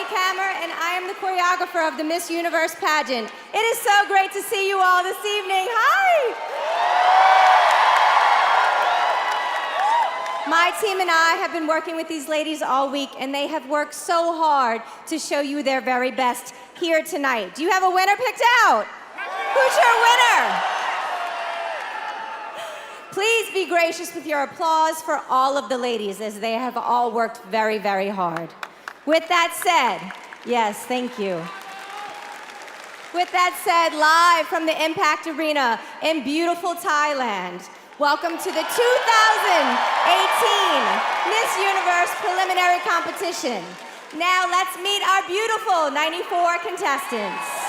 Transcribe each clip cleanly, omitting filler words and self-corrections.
Kammer, and I am the choreographer of the Miss Universe pageant. It is so great to see you all this evening. Hi! My team and I have been working with these ladies all week, and they have worked so hard to show you their very best here tonight. Do you have a winner picked out? Who's your winner? Please be gracious with your applause for all of the ladies, as they have all worked very, very hard. With that said, yes, thank you. With that said, live from the Impact Arena in beautiful Thailand, welcome to the 2018 Miss Universe preliminary competition. Now let's meet our beautiful 94 contestants.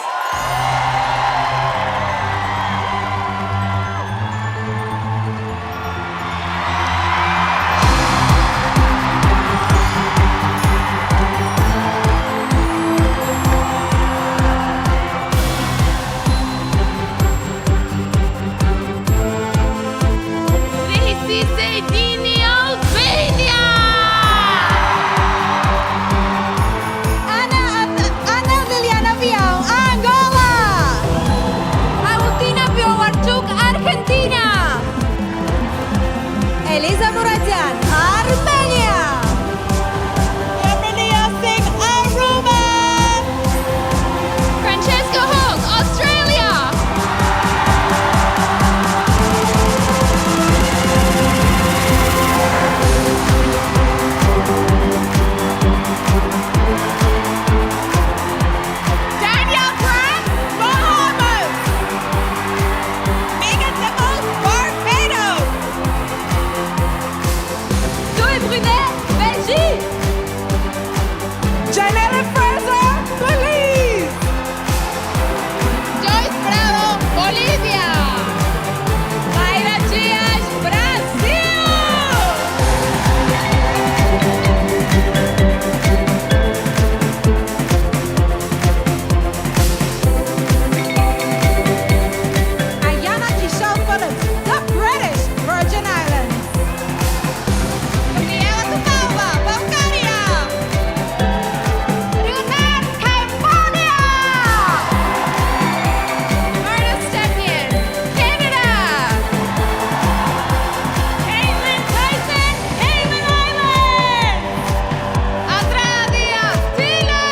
Eliza Muradian, Armenia. Emilia Singh, Aruba. Francesca Hogg, Australia. Danielle Grant, Bahamas. Megan Nichols, Barbados. Zoé Brunet, Belgique. Janelle Fraser, Belize. Joyce Bravo, Bolivia. Mayra Dias, Brasil. Ayana Kishore Phillips, the British Virgin Islands. Gabriela Tutalva, Bulgaria. Leonard, Cambodia. Marta Stepien, Canada. Caitlin Tyson, Cayman Islands. Andrada Diaz, Chile.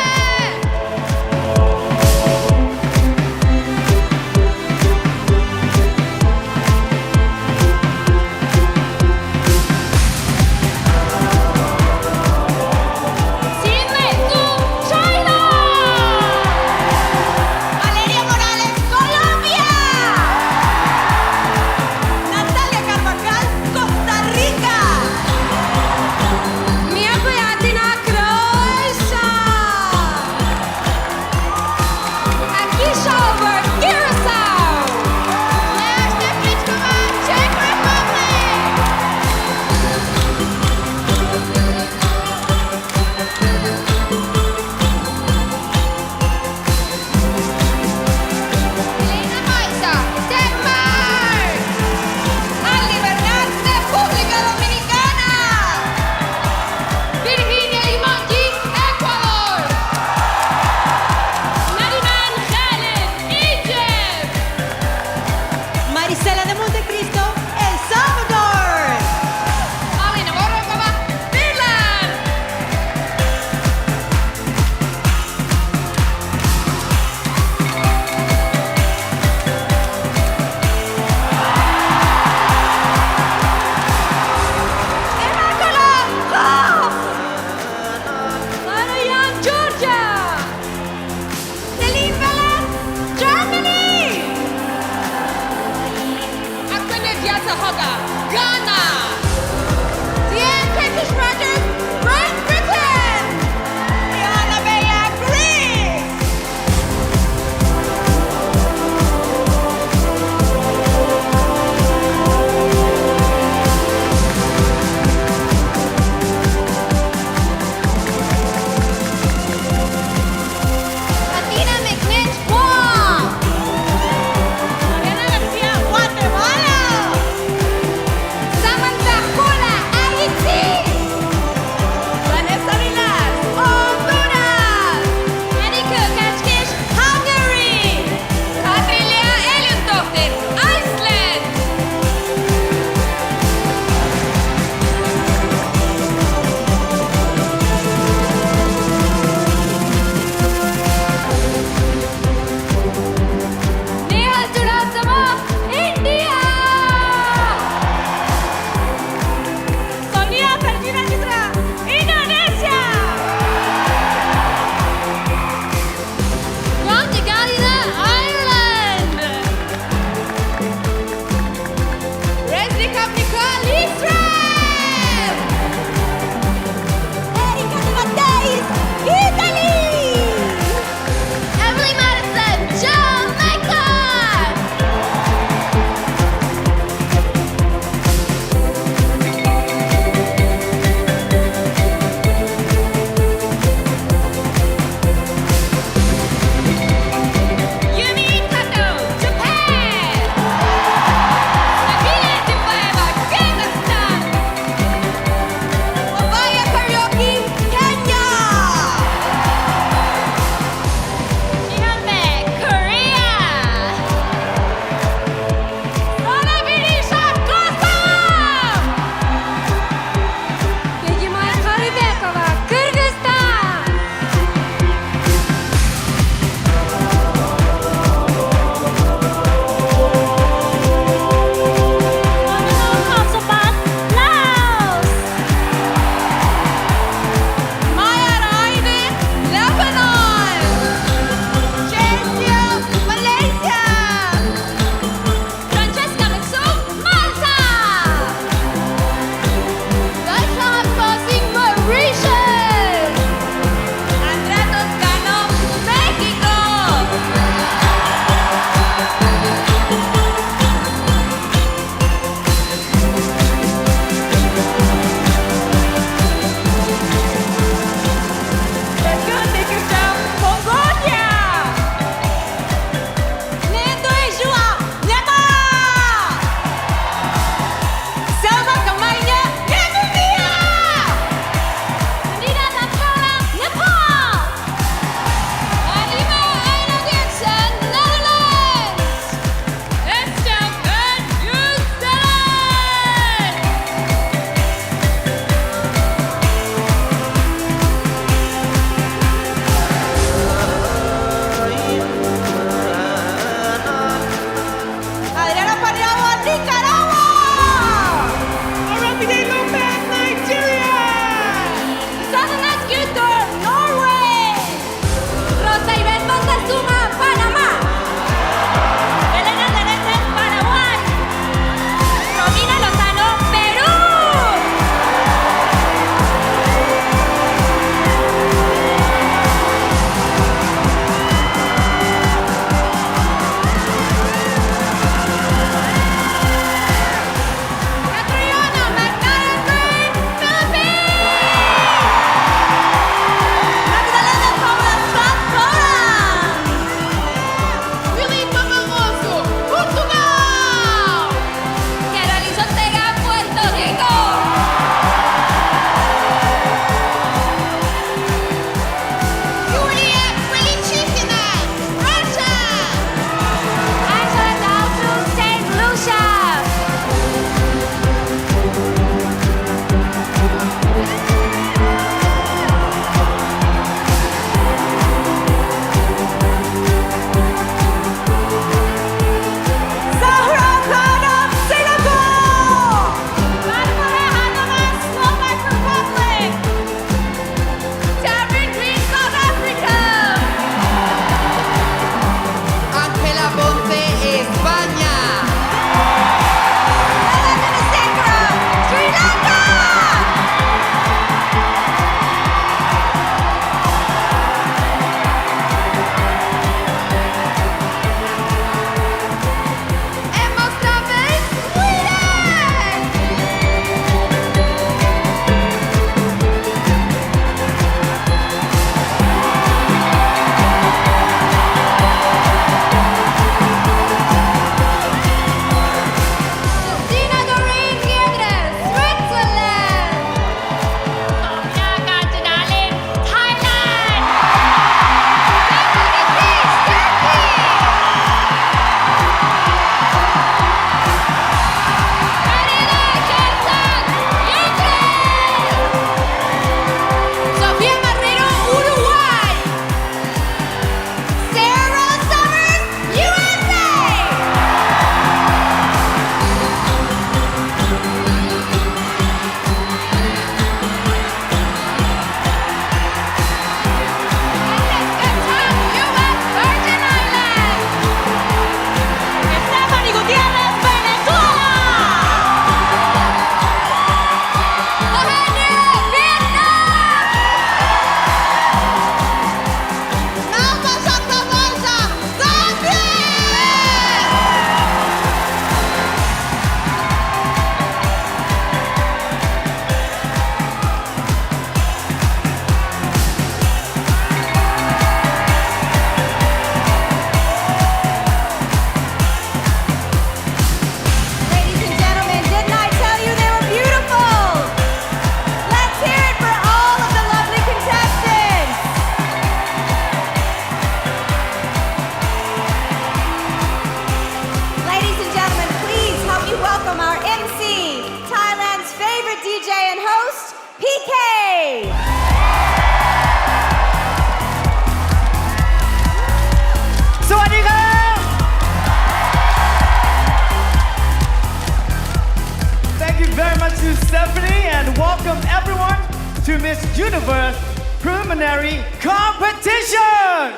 Sidney Su, China. Valeria Morales, Colombia. Natalia Carvajal, Costa Rica. Mia Boyatina, Croatia. Akisha Over, Curacao. Jasna Pliskova, Czech Republic. Elena Maiza, Denmark. Ali Bernal, República Dominicana. Virginia Limongi, Ecuador. Nariman Khaled, Egypt. Marisela de Montecristo, El Salvador. Alina Vorokova, Finland. Marianne, Georgia. Celine Velez, Germany. Akbene Diata Hoga, Ghana. Diane Curtis Rogers, Great Britain. Rihanna Bella, Greece. Latina McNish, Guam. Mariana García, Guatemala. Samantha PK. Sawadee-ka! Thank you very much to Stephanie and welcome everyone to Miss Universe Preliminary Competition!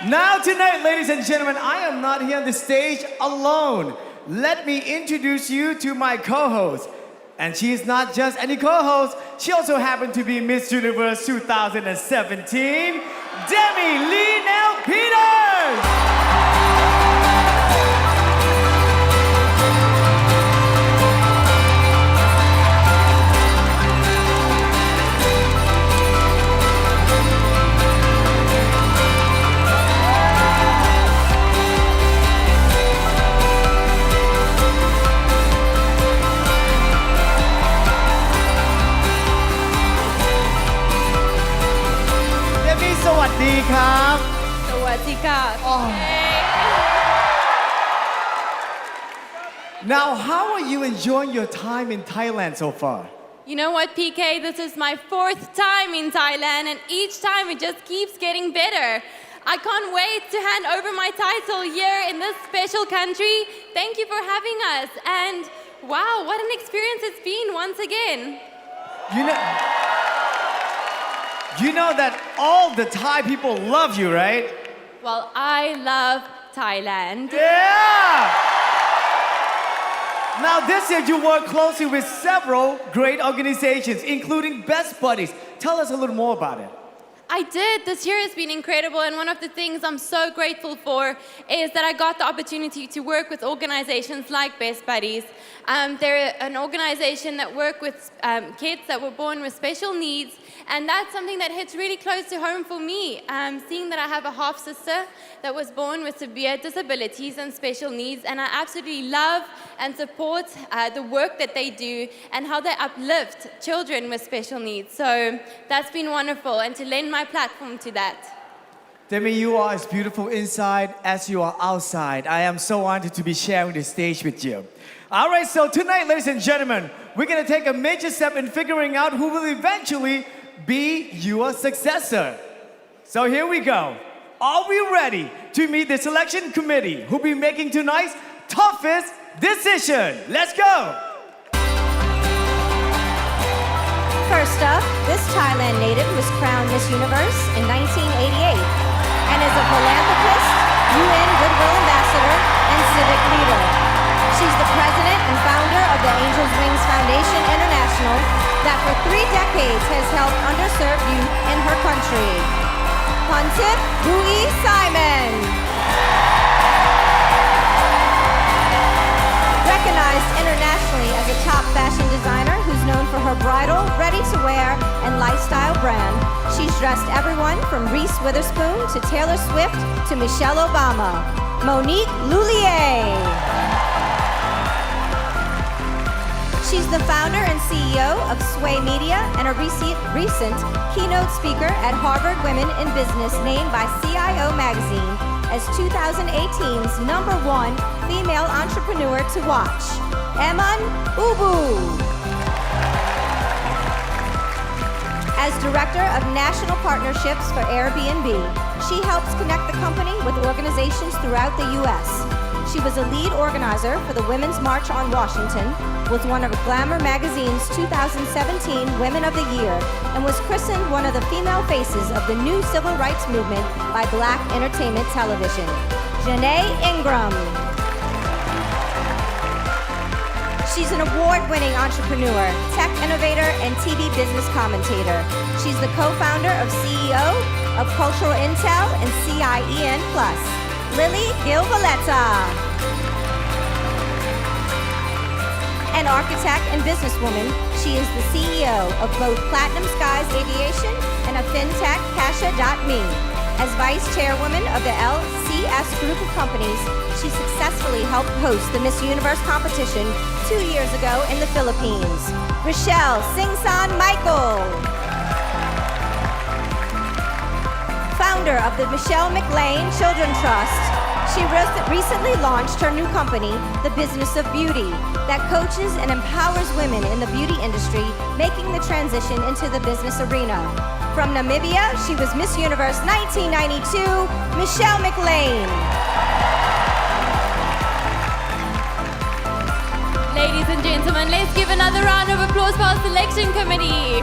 Now tonight, ladies and gentlemen, I am not here on the stage alone. Let me introduce you to my co-host. And she is not just any co-host, she also happened to be Miss Universe 2017, Demi Lee Nell Peters! Demi สวัสดีครับ สวัสดีค่ะ Now, how are you enjoying your time in Thailand so far? You know what, PK? This is my 4th time in Thailand, and each time it just keeps getting better. I can't wait to hand over my title here in this special country. Thank you for having us. And wow, what an experience it's been once again. You know that all the Thai people love you, right? Well, I love Thailand. Yeah! Now this year you work closely with several great organizations, including Best Buddies. Tell us a little more about it. I did. This year has been incredible, and one of the things I'm so grateful for is that I got the opportunity to work with organizations like Best Buddies. They're an organization that work with kids that were born with special needs, and that's something that hits really close to home for me. Seeing that I have a half sister that was born with severe disabilities and special needs, and I absolutely love and support the work that they do and how they uplift children with special needs. So that's been wonderful, and to lend my platform to that. Demi, you are as beautiful inside as you are outside. I am so honored to be sharing the stage with you. All right, so tonight, ladies and gentlemen, we're gonna take a major step in figuring out who will eventually be your successor. So here we go. Are we ready to meet the selection committee who'll be making tonight's toughest decision? Let's go. First up, this Thailand native was crowned Miss Universe in 1988 and is a philanthropist, UN Goodwill Ambassador, and civic leader. She's the president and founder of the Angels Wings Foundation International that for 3 decades has helped underserved youth in her country. Pontip Bui Simon. Recognized internationally as a top fashion designer who's known for her bridal, ready-to-wear, and lifestyle brand, she's dressed everyone from Reese Witherspoon to Taylor Swift to Michelle Obama. Monique Lullier. She's the founder and CEO of Sway Media and a recent keynote speaker at Harvard Women in Business, named by CIO Magazine as 2018's #1 female entrepreneur to watch. Eman Ubu. As Director of National Partnerships for Airbnb, she helps connect the company with organizations throughout the U.S. She was a lead organizer for the Women's March on Washington, was one of Glamour Magazine's 2017 Women of the Year, and was christened one of the female faces of the new civil rights movement by Black Entertainment Television. Janae Ingram. She's an award-winning entrepreneur, tech innovator, and TV business commentator. She's the co-founder of CEO of Cultural Intel and CIEN+. Lily Gil-Valletta. An architect and businesswoman, she is the CEO of both Platinum Skies Aviation and a fintech, Kasha.me. As vice chairwoman of the LCS group of companies, she successfully helped host the Miss Universe competition 2 years ago in the Philippines. Rochelle Singsan Michael. Founder of the Michelle McLean Children Trust, She recently launched her new company, The Business of Beauty, that coaches and empowers women in the beauty industry, making the transition into the business arena. From Namibia, she was Miss Universe 1992, Michelle McLean. Ladies and gentlemen, let's give another round of applause for our selection committee.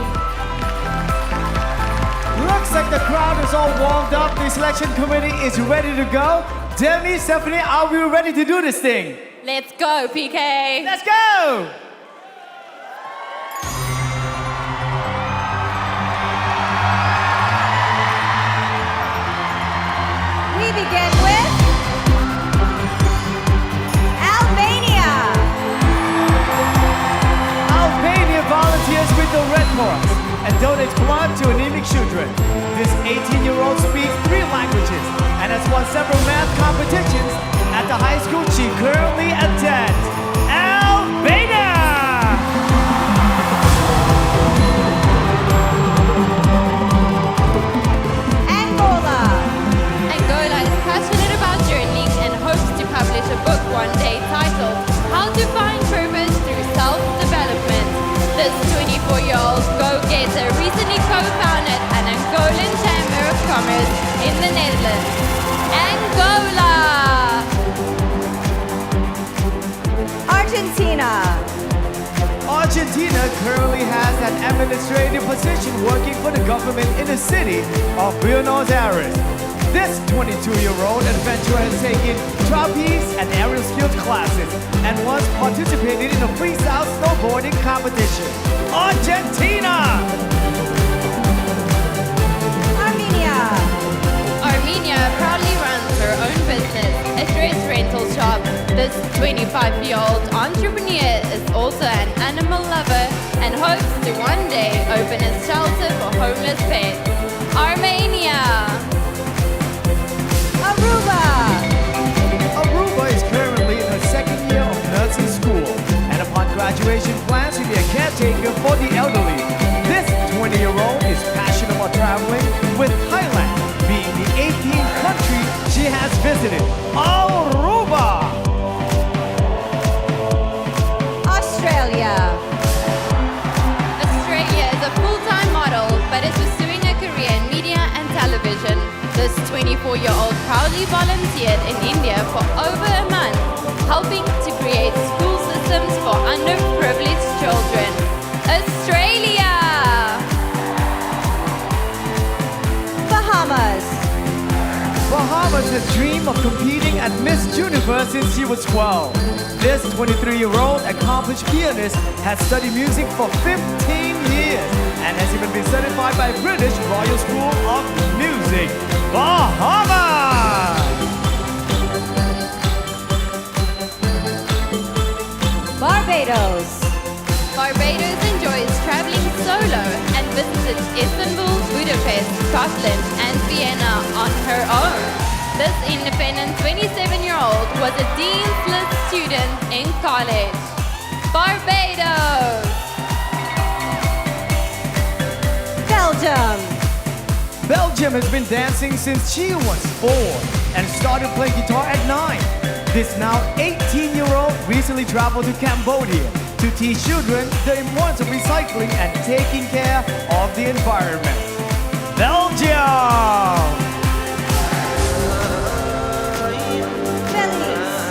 Looks like the crowd is all warmed up. The selection committee is ready to go. Demi, Stephanie, are we ready to do this thing? Let's go, PK. Let's go! We begin with Albania. Albania volunteers with the Red Cross and donates blood to anemic children. This 18-year-old speaks 3 languages and has won several math competitions at the high school she currently attends. Albania! Angola. Angola is passionate about journaling and hopes to publish a book one day titled How to Find Purpose Through Self-Development. This 24-year-old go-getter recently co-founded an Angolan Chamber of Commerce in the Netherlands. Angola! Argentina. Argentina currently has an administrative position working for the government in the city of Buenos Aires. This 22-year-old adventurer has taken trapeze and aerial skills classes and once participated in a freestyle snowboarding competition. Argentina! Armenia. Armenia proudly runs her own business, a dress rental shop. This 25-year-old entrepreneur is also an animal lover and hopes to one day open a shelter for homeless pets. Armenia! Aruba. Aruba is currently in her second year of nursing school and upon graduation plans to be a caretaker for the elderly. This 20-year-old is passionate about traveling, with Thailand being the 18th country she has visited. Aruba! Australia. Australia is a full-time model but is pursuing a career in media and television. This 24-year-old proudly volunteered in India for over a month, helping to create school systems for underprivileged children. Australia! Bahamas. Bahamas has dreamed of competing at Miss Universe since she was 12. This 23-year-old accomplished pianist has studied music for 15 years and has even been certified by British Royal School of Music. Bahamas! Barbados. Barbados enjoys traveling solo and visited Istanbul, Budapest, Scotland, and Vienna on her own. This independent 27-year-old was a Dean's List student in college. Barbados! Belgium. Belgium has been dancing since she was 4 and started playing guitar at 9. This now 18-year-old recently traveled to Cambodia to teach children the importance of recycling and taking care of the environment. Belgium! Belize.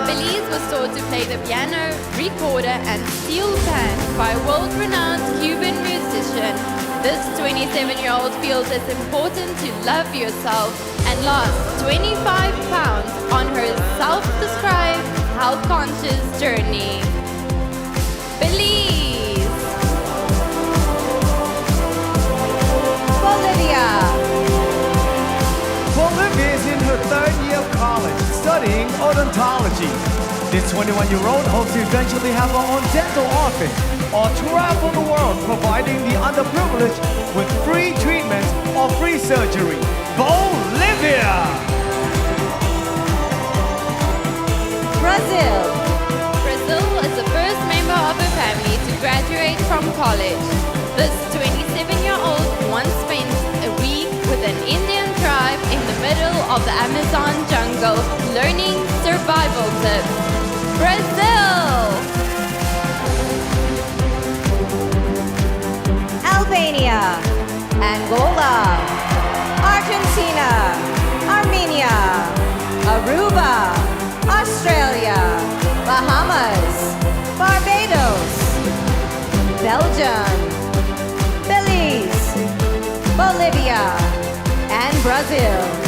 Belize was taught to play the piano, recorder, and steel pan by world-renowned Cuban musician. This 27-year-old feels it's important to love yourself and lost 25 pounds on her self-described health-conscious journey. Belize! Bolivia. Bolivia is in her 3rd year of college, studying odontology. This 21-year-old hopes to eventually have her own dental office or travel the world providing the underprivileged with free treatments or free surgery. Bolivia! Brazil. Brazil is the first member of her family to graduate from college. This 27-year-old once spent a week with an Indian tribe in the middle of the Amazon jungle. struggle, learning survival tips. Brazil! Albania, Angola, Argentina, Armenia, Aruba, Australia, Bahamas, Barbados, Belgium, Belize, Bolivia, and Brazil.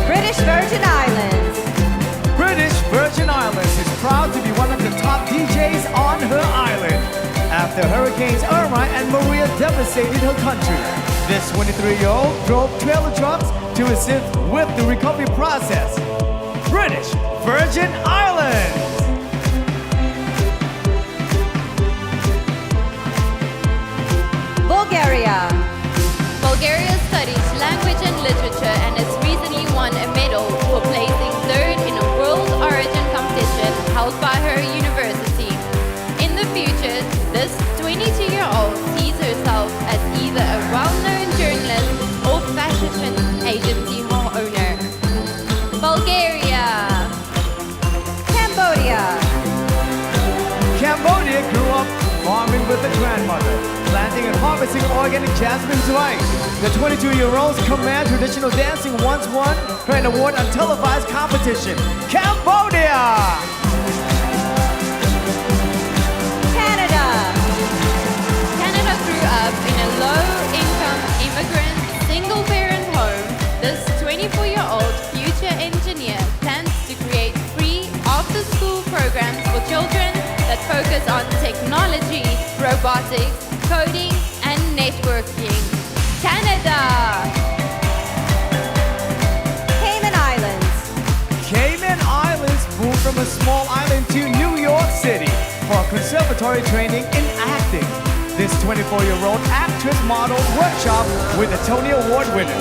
British Virgin Islands. British Virgin Islands is proud to be one of the top DJs on her island. After Hurricanes Irma and Maria devastated her country, this 23-year-old drove trailer trucks to assist with the recovery process. British Virgin Islands. Bulgaria. Bulgaria studies language and literature and has recently won a medal for placing third in a World Origin competition held by her university. In the future, this 22-year-old sees herself as either a well-known journalist or fashion agency owner. Bulgaria! Cambodia. Cambodia grew up farming with a grandmother, planting and harvesting organic jasmine rice. The 22-year-old's command traditional dancing once won her an award on televised competition. Cambodia! Canada. Canada grew up in a low-income immigrant single-parent home. This 24-year-old future engineer plans to create free after-school programs for children that focus on technology, robotics, coding, and networking. Canada! Cayman Islands. Cayman Islands moved from a small island to New York City for conservatory training in acting. This 24-year-old actress modeled workshop with a Tony Award winner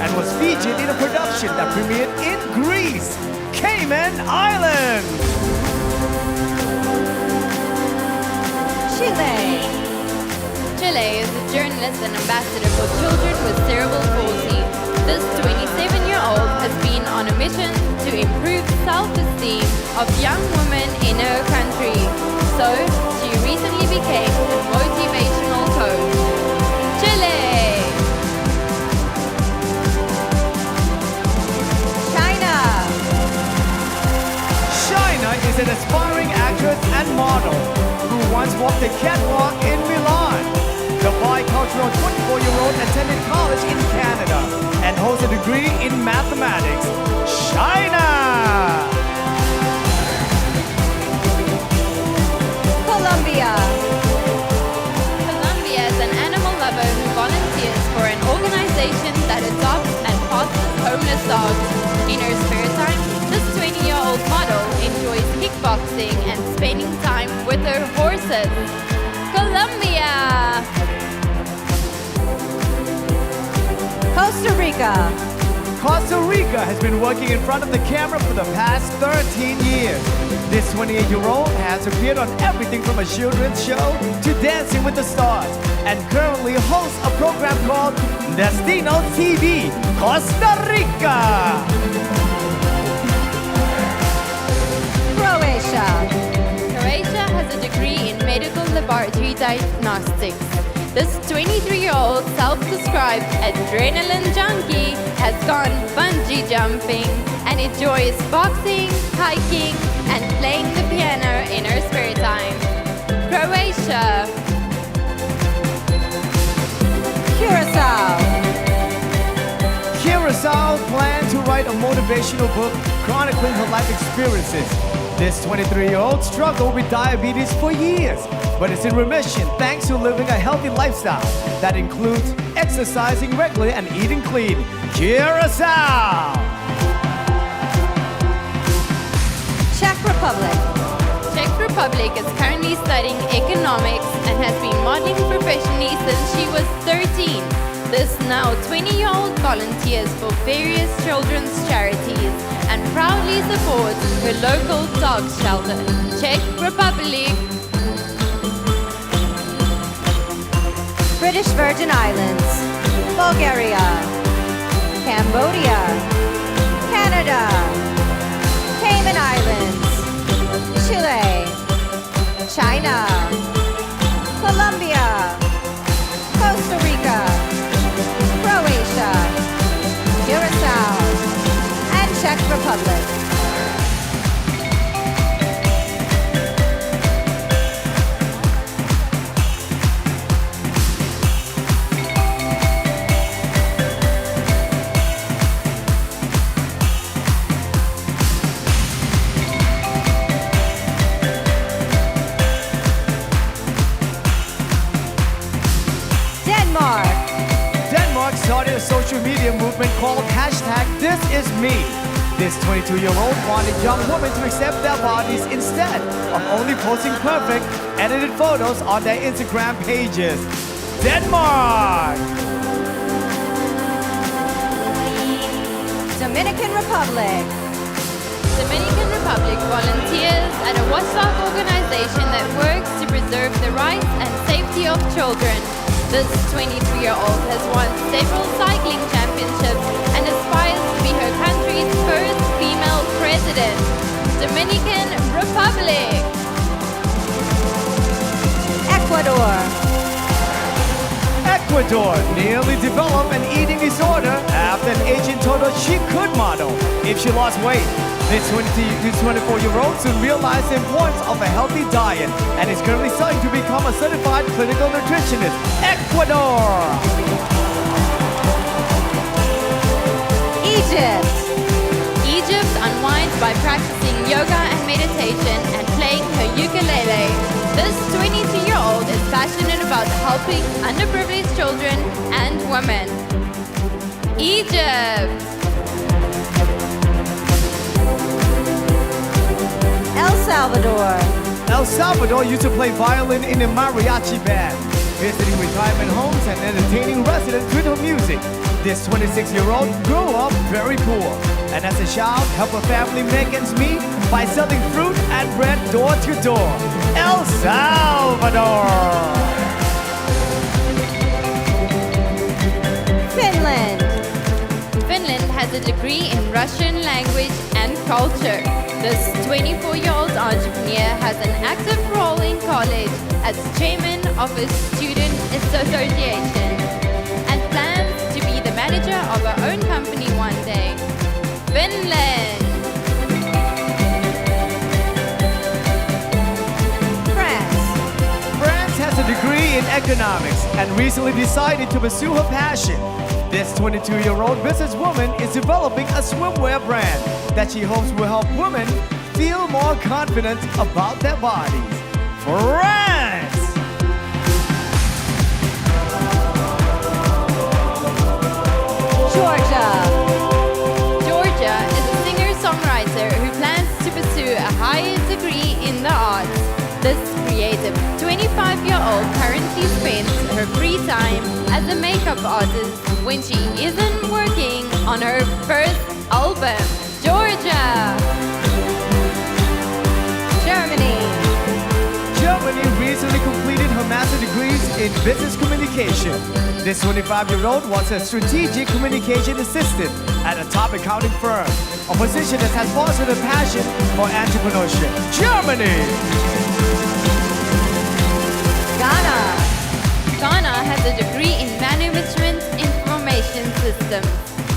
and was featured in a production that premiered in Greece, Cayman Islands. Chile. Chile is a journalist and ambassador for children with cerebral palsy. This 27-year-old has been on a mission to improve self-esteem of young women in her country. So, she recently became a motivational coach. Chile! China. China is an aspiring actress and model who once walked the catwalk in Milan. The bicultural 24-year-old attended college in Canada and holds a degree in mathematics. China! Colombia. Colombia is an animal lover who volunteers for an organization that adopts and fosters homeless dogs. In her spare time, this 20-year-old model enjoys kickboxing and spending time with her horses. Colombia! Costa Rica. Costa Rica has been working in front of the camera for the past 13 years. This 28-year-old has appeared on everything from a children's show to Dancing with the Stars and currently hosts a program called Destino TV, Costa Rica. Croatia. Croatia has a degree in medical laboratory diagnostics. This 23-year-old self-described adrenaline junkie has gone bungee jumping and enjoys boxing, hiking, and playing the piano in her spare time. Croatia. Curacao. Curacao planned to write a motivational book chronicling her life experiences. This 23-year-old struggled with diabetes for years, but is in remission thanks to living a healthy lifestyle that includes exercising regularly and eating clean. Curacao! Czech Republic. Czech Republic is currently studying economics and has been modeling professionally since she was 13. This now 20-year-old volunteers for various children's charities and proudly supports her local dog shelter, Czech Republic. British Virgin Islands, Bulgaria, Cambodia, Canada, Cayman Islands, Chile, China, Colombia, Costa Rica, Croatia, Curacao, and Czech Republic. Denmark. Denmark started a social media movement called #ThisIsMe. This 22-year-old wanted young women to accept their bodies instead of only posting perfect, edited photos on their Instagram pages. Denmark! Dominican Republic. Dominican Republic volunteers at a watchdog organization that works to preserve the rights and safety of children. This 23-year-old has won several cycling championships and aspires to be her country's first female president. Dominican Republic. Ecuador. Ecuador nearly developed an eating disorder after an agent told her she could model if she lost weight. This 24-year-old soon realized the importance of a healthy diet and is currently studying to become a certified clinical nutritionist. Ecuador! Egypt. Egypt unwinds by practicing yoga and meditation and playing her ukulele. This 22-year-old is passionate about helping underprivileged children and women. Egypt. El Salvador. El Salvador used to play violin in a mariachi band, visiting retirement homes and entertaining residents with her music. This 26-year-old grew up very poor, and as a child helped her family make ends meet by selling fruit and bread door to door. El Salvador! Finland. Finland has a degree in Russian language and culture. This 24-year-old entrepreneur has an active role in college as chairman of a student association and plans to be the manager of her own company one day. Finland. France. France has a degree in economics and recently decided to pursue her passion. This 22-year-old businesswoman is developing a swimwear brand that she hopes will help women feel more confident about their bodies. France! Georgia. Georgia is a singer-songwriter who plans to pursue a higher degree in the arts. This creative 25-year-old currently spends her free time as a makeup artist when she isn't working on her first album. Georgia. Germany. Germany recently completed her master's degrees in business communication. This 25-year-old was a strategic communication assistant at a top accounting firm, a position that has fostered a passion for entrepreneurship. Germany! Ghana. Ghana has a degree in management information systems.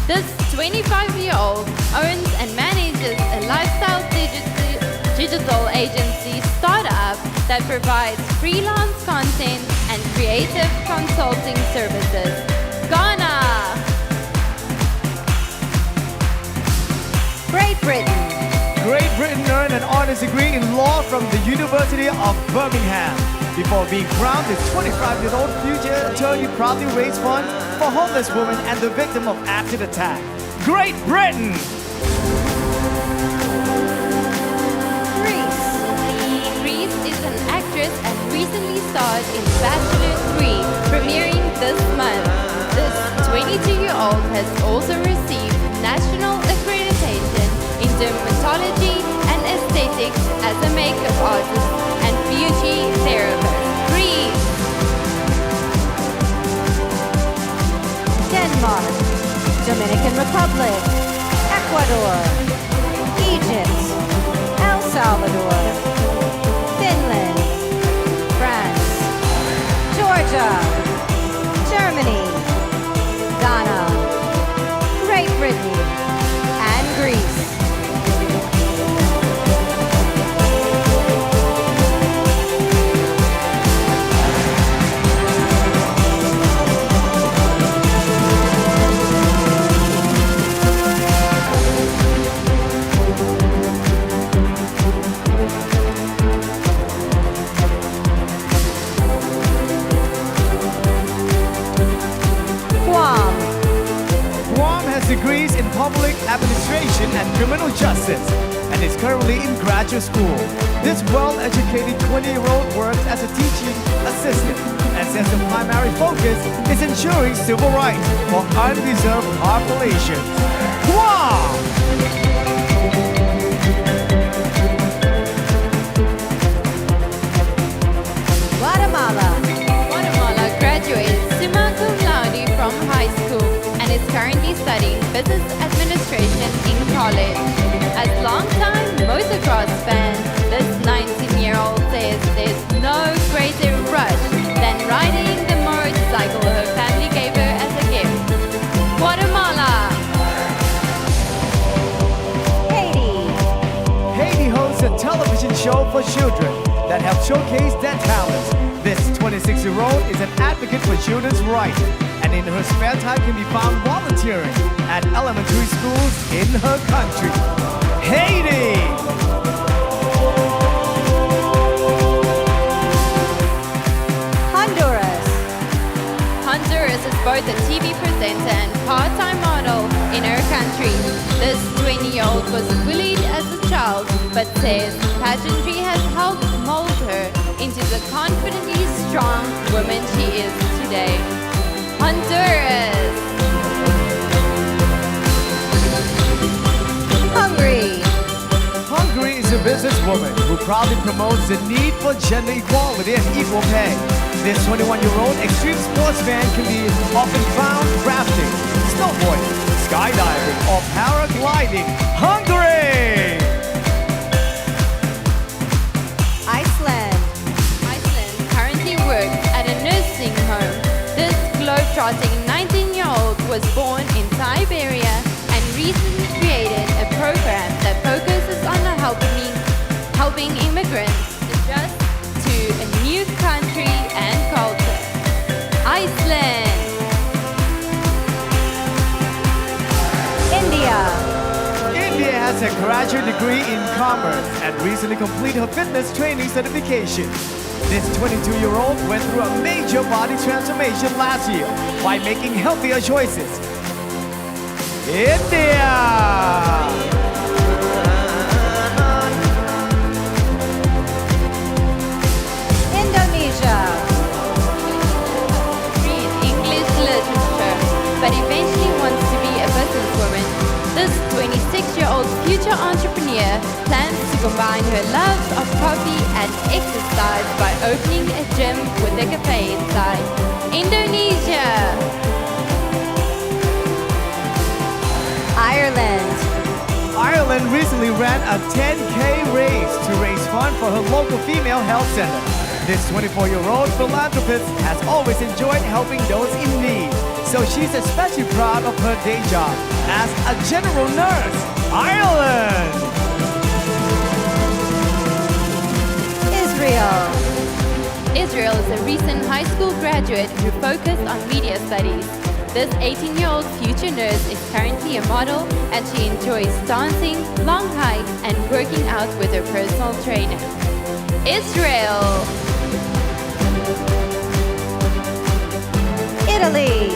This 25-year-old owns and manages a lifestyle digital agency startup that provides freelance content and creative consulting services. Ghana. Great Britain. Great Britain earned an honors degree in law from the University of Birmingham. Before being crowned, this 25-year-old future attorney proudly raised funds for homeless women and the victim of acid attack. Great Britain! Greece. Greece recently starred in Bachelor 3, premiering this month. This 22-year-old has also received national accreditation in dermatology and aesthetics as a makeup artist and beauty therapist. Greece. Denmark, Dominican Republic, Ecuador, Egypt, El Salvador, Finland, France, Georgia, Germany, Ghana, Great Britain, and Greece. Guam, Guam has degrees in public administration and criminal justice and is currently in graduate school. This well-educated 20-year-old works as a teaching assistant and says the primary focus is ensuring civil rights for unreserved populations. Guam! Guatemala, Guatemala graduated summa cum laude from high school and is currently studying business administration in college. As longtime motocross fan, this 19-year-old says there's no greater rush than riding the motorcycle her family gave her as a gift. Guatemala. Haiti, Haiti hosts a television show for children that help showcase their talents. This 26-year-old is an advocate for children's rights and in her spare time can be found volunteering at elementary schools in her country. Haiti! Honduras, Honduras is both a TV presenter and part-time model in her country. This 20-year-old was bullied as a child, but says pageantry has helped mold her into the confidently strong woman she is today. Honduras. Hungary, Hungary is a businesswoman who proudly promotes the need for gender equality and equal pay. This 21-year-old extreme sportsman can be often found crafting, snowboarding, skydiving, or paragliding. Hungary! Iceland, Iceland currently works at a nursing home. This globe-trotting 19-year-old was born in Siberia and recently created a program that focuses on helping immigrants adjust to a new country and culture. Iceland. India, India has a graduate degree in commerce and recently completed her fitness training certification. This 22-year-old went through a major body transformation last year by making healthier choices. India! Indonesia, Read English literature, but eventually wants to be a businesswoman. This 26-year-old future entrepreneur plans to combine her love of coffee and exercise by opening a gym with a cafe inside. Indonesia. Ireland, Ireland recently ran a 10K race to raise funds for her local female health center. This 24-year-old philanthropist has always enjoyed helping those in need, so she's especially proud of her day job as a general nurse. Ireland! Israel, Israel is a recent high school graduate who focused on media studies. This 18-year-old future nurse is currently a model and she enjoys dancing, long hikes, and working out with her personal trainer. Israel. Italy,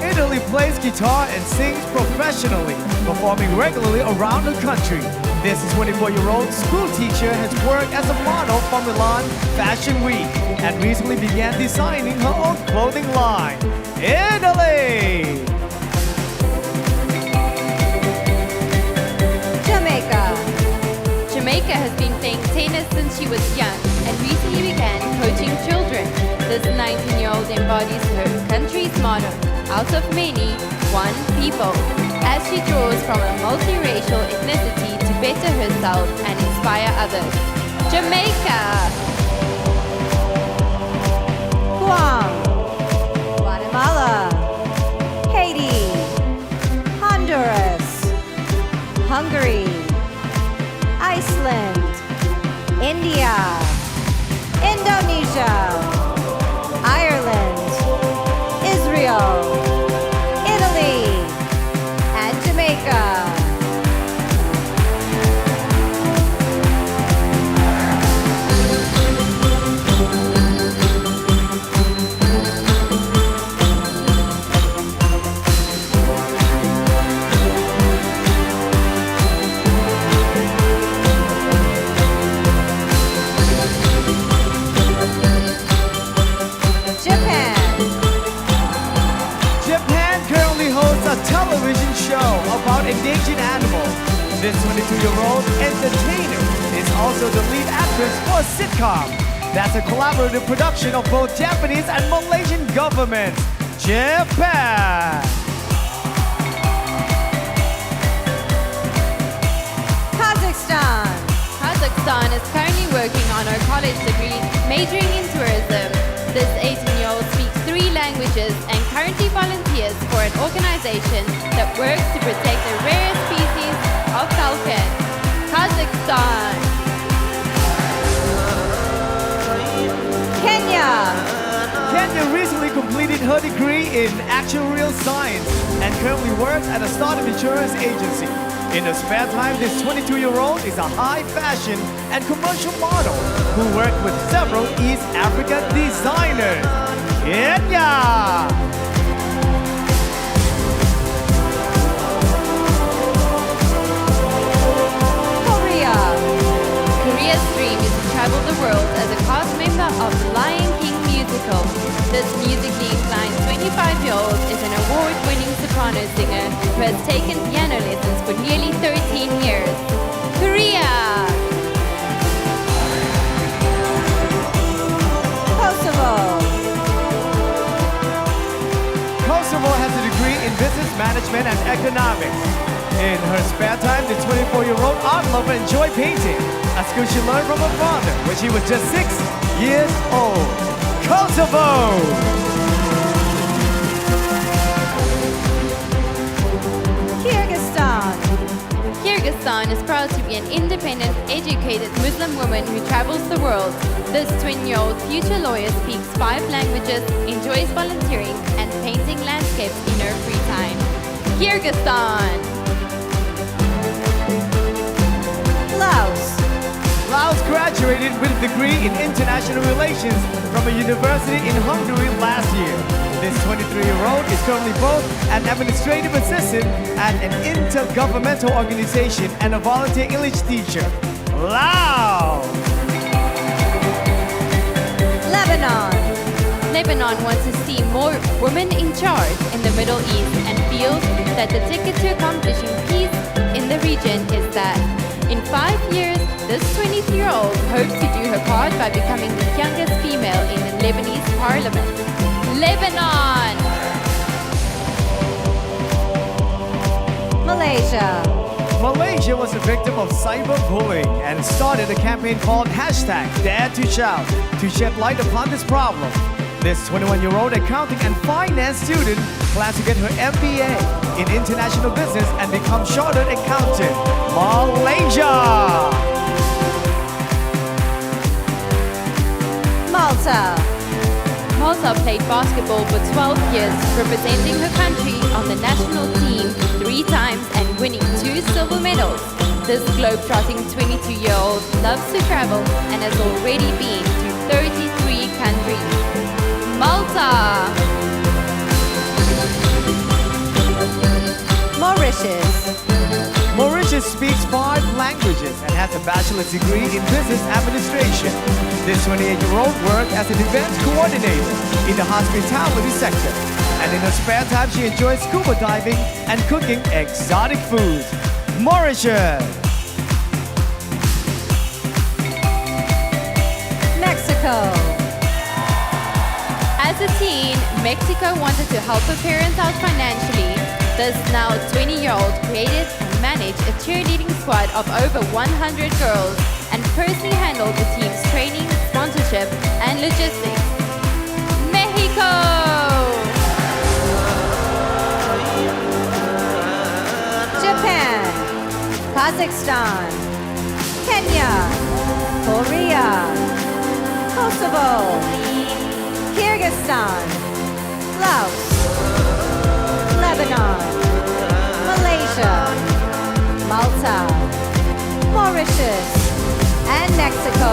Italy plays guitar and sings professionally, performing regularly around the country. This 24-year-old school teacher has worked as a model for Milan Fashion Week and recently began designing her own clothing line. Italy! Jamaica. Jamaica has been playing tennis since she was young and recently began coaching children. This 19-year-old embodies her country's motto, out of many, one people, as she draws from a multiracial ethnicity to better herself and inspire others. Jamaica! Guam. Guatemala. Haiti. Honduras. Hungary. Iceland. India. Indonesia. Ireland. Israel. Italy. And Jamaica. Japan currently hosts a television show about endangered animals. This 22-year-old entertainer is also the lead actress for a sitcom. That's a collaborative production of both Japanese and Malaysian governments. Japan! Kazakhstan. Kazakhstan is currently working on her college degree, majoring in tourism. This 18-year-old speaks 3 languages and currently volunteers for an organization that works to protect the rare species of falcon. Kazakhstan. Kenya. Kenya recently completed her degree in actuarial science and currently works at a startup insurance agency. In her spare time, this 22-year-old is a high fashion and commercial model who worked with several East African designers. Kenya! Korea. Korea's dream is to travel the world as a cast member of the Lion King musical. This musically inclined 25-year-old is an award-winning soprano singer who has taken piano lessons for nearly 13 years. Korea! Kosovo. Kosovo has a degree in business management and economics. In her spare time, the 24-year-old art lover enjoyed painting, a skill she learned from her father when she was just 6 years old. Kosovo! Kyrgyzstan. Kyrgyzstan is proud to be an independent, educated Muslim woman who travels the world. This 20-year-old future lawyer speaks 5 languages, enjoys volunteering, and painting landscapes in her free time. Kyrgyzstan! Laos. Laos graduated with a degree in international relations from a university in Hungary last year. This 23-year-old is currently both an administrative assistant at an intergovernmental organization and a volunteer English teacher. Laos! Lebanon. Lebanon wants to see more women in charge in the Middle East and feels that the ticket to accomplishing peace in the region is that in 5 years, this 23-year-old hopes to do her part by becoming the youngest female in the Lebanese parliament. Lebanon! Malaysia. Malaysia was a victim of cyberbullying and started a campaign called #Dare to Shout to shed light upon this problem. This 21-year-old accounting and finance student plans to get her MBA in international business and become chartered accountant. Malaysia! Malta. Malta played basketball for 12 years, representing her country on the national team 3 times and winning 2 silver medals. This globe-trotting 22-year-old loves to travel and has already been to 33 countries. Malta! Mauritius. Mauritius speaks 5 languages bachelor's degree in business administration. This 28-year-old worked as an event coordinator in the hospitality sector. And in her spare time, she enjoys scuba diving and cooking exotic food. Mauritius. Mexico. As a teen, Mexico wanted to help her parents out financially. This now 20-year-old created and managed a cheerleading squad of over 100 girls and personally handled the team's training, sponsorship, and logistics. Mexico! Japan. Kazakhstan. Kenya. Korea. Kosovo. Kyrgyzstan. Laos. Lebanon. Malaysia. Malta. Mauritius. And Mexico.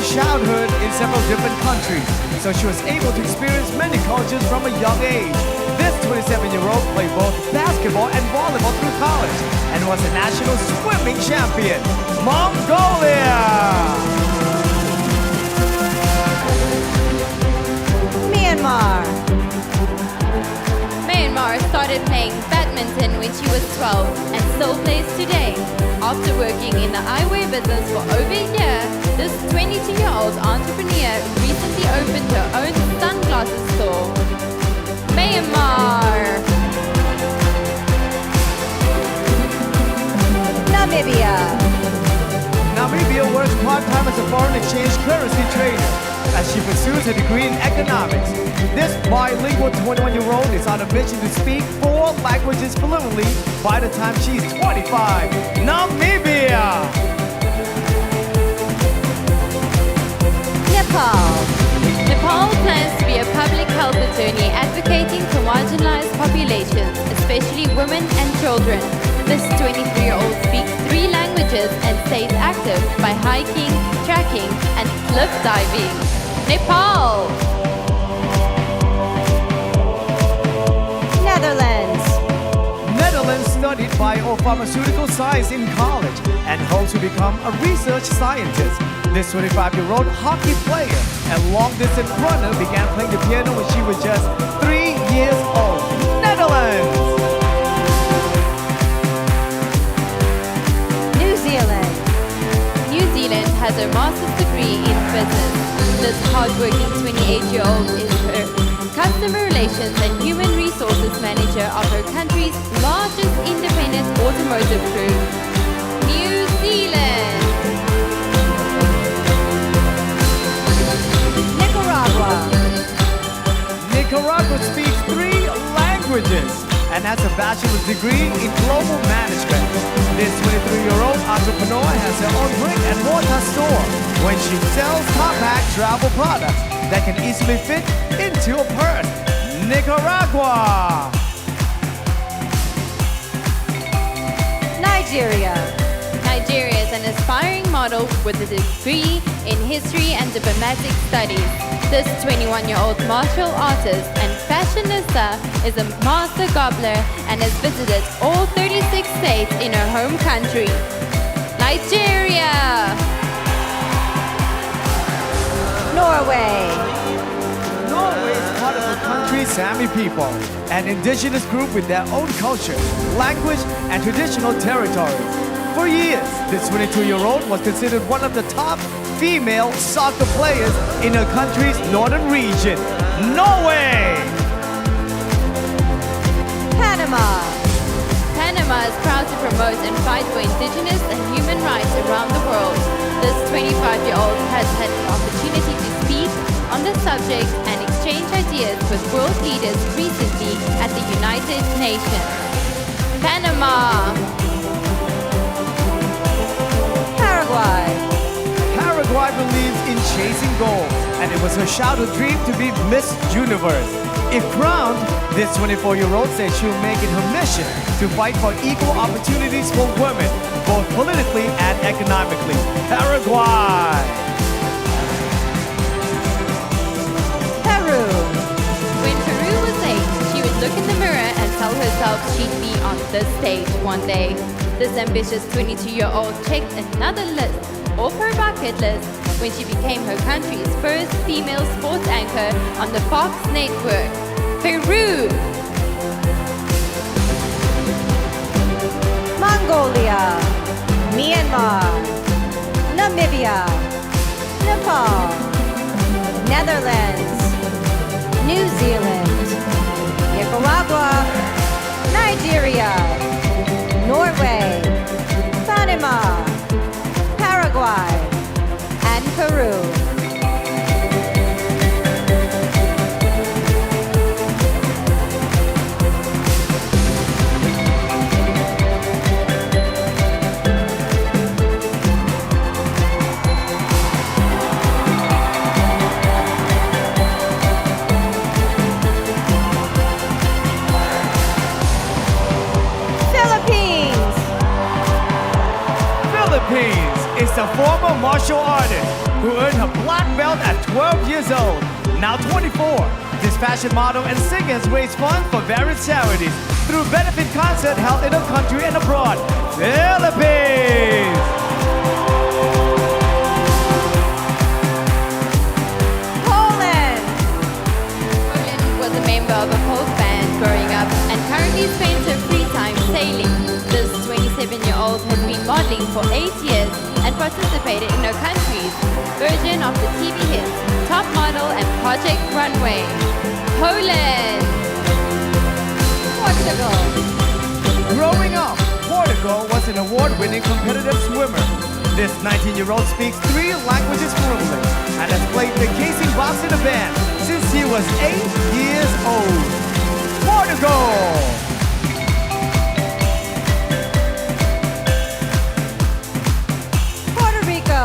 Childhood in several different countries, so she was able to experience many cultures from a young age. This 27-year-old played both basketball and volleyball through college and was a national swimming champion. Mongolia! Myanmar. Myanmar started playing badminton when she was 12 and still plays today. After working in the eyewear business for over a year, this 22-year-old entrepreneur recently opened her own sunglasses store. Myanmar. Namibia. Namibia works part-time as a foreign exchange currency trader as she pursues a degree in economics. This bilingual 21-year-old is on a mission to speak 4 languages fluently by the time she's 25. Namibia! Nepal. Nepal plans to be a public health attorney advocating for marginalized populations, especially women and children. This 23-year-old speaks 3 languages and stays active by hiking, trekking, and cliff diving. Nepal! Netherlands. Netherlands studied biopharmaceutical science in college and hopes to become a research scientist. This 25-year-old hockey player and long-distance runner began playing the piano when she was just 3 years old. Netherlands! New Zealand. New Zealand has a master's degree in business. This hardworking 28-year-old is her customer relations and human resources manager of her country's largest independent automotive group. New Zealand. Nicaragua. Nicaragua speaks 3 languages and has a bachelor's degree in global management. This 23-year-old entrepreneur has her own brick and mortar store when she sells compact travel products that can easily fit into a purse. Nicaragua! Nigeria. Nigeria is an aspiring model with a degree in history and diplomatic studies. This 21-year-old martial artist and fashionista is a master gobbler and has visited all 36 states in her home country. Nigeria! Norway. Norway is part of the country's Sami people, an indigenous group with their own culture, language, and traditional territories. For years, this 22-year-old was considered one of the top female soccer players in her country's northern region. Norway! Panama. Panama is proud to promote and fight for indigenous and human rights around the world. This 25-year-old has had the opportunity to speak on the subject and exchange ideas with world leaders recently at the United Nations. Panama. Paraguay. Paraguay Guy believes in chasing goals, and it was her childhood dream to be Miss Universe. If crowned, this 24-year-old said she'll make it her mission to fight for equal opportunities for women, both politically and economically. Paraguay. Peru. When Peru was 8, she would look in the mirror and tell herself she'd be on this stage one day. This ambitious 22-year-old checked another list off her bucket list when she became her country's first female sports anchor on the Fox network. Peru! Mongolia. Myanmar. Namibia. Nepal. Netherlands. New Zealand. Nicaragua. Nigeria. Norway. Panama. Paraguay. And Peru. Philippines. Philippines is a former martial artist who earned her black belt at 12 years old. Now 24, this fashion model and singer has raised funds for various charities through benefit concerts held in the country and abroad. Philippines! Poland. Poland was a member of a folk band growing up and currently spends her free time sailing. This 27-year-old has been modeling for 8 years and participated in her country's version of the TV hits Top Model and Project Runway. Poland! Portugal. Growing up, Portugal was an award-winning competitive swimmer. This 19-year-old speaks 3 languages fluently and has played the casing box in a band since he was 8 years old. Portugal! Puerto Rico.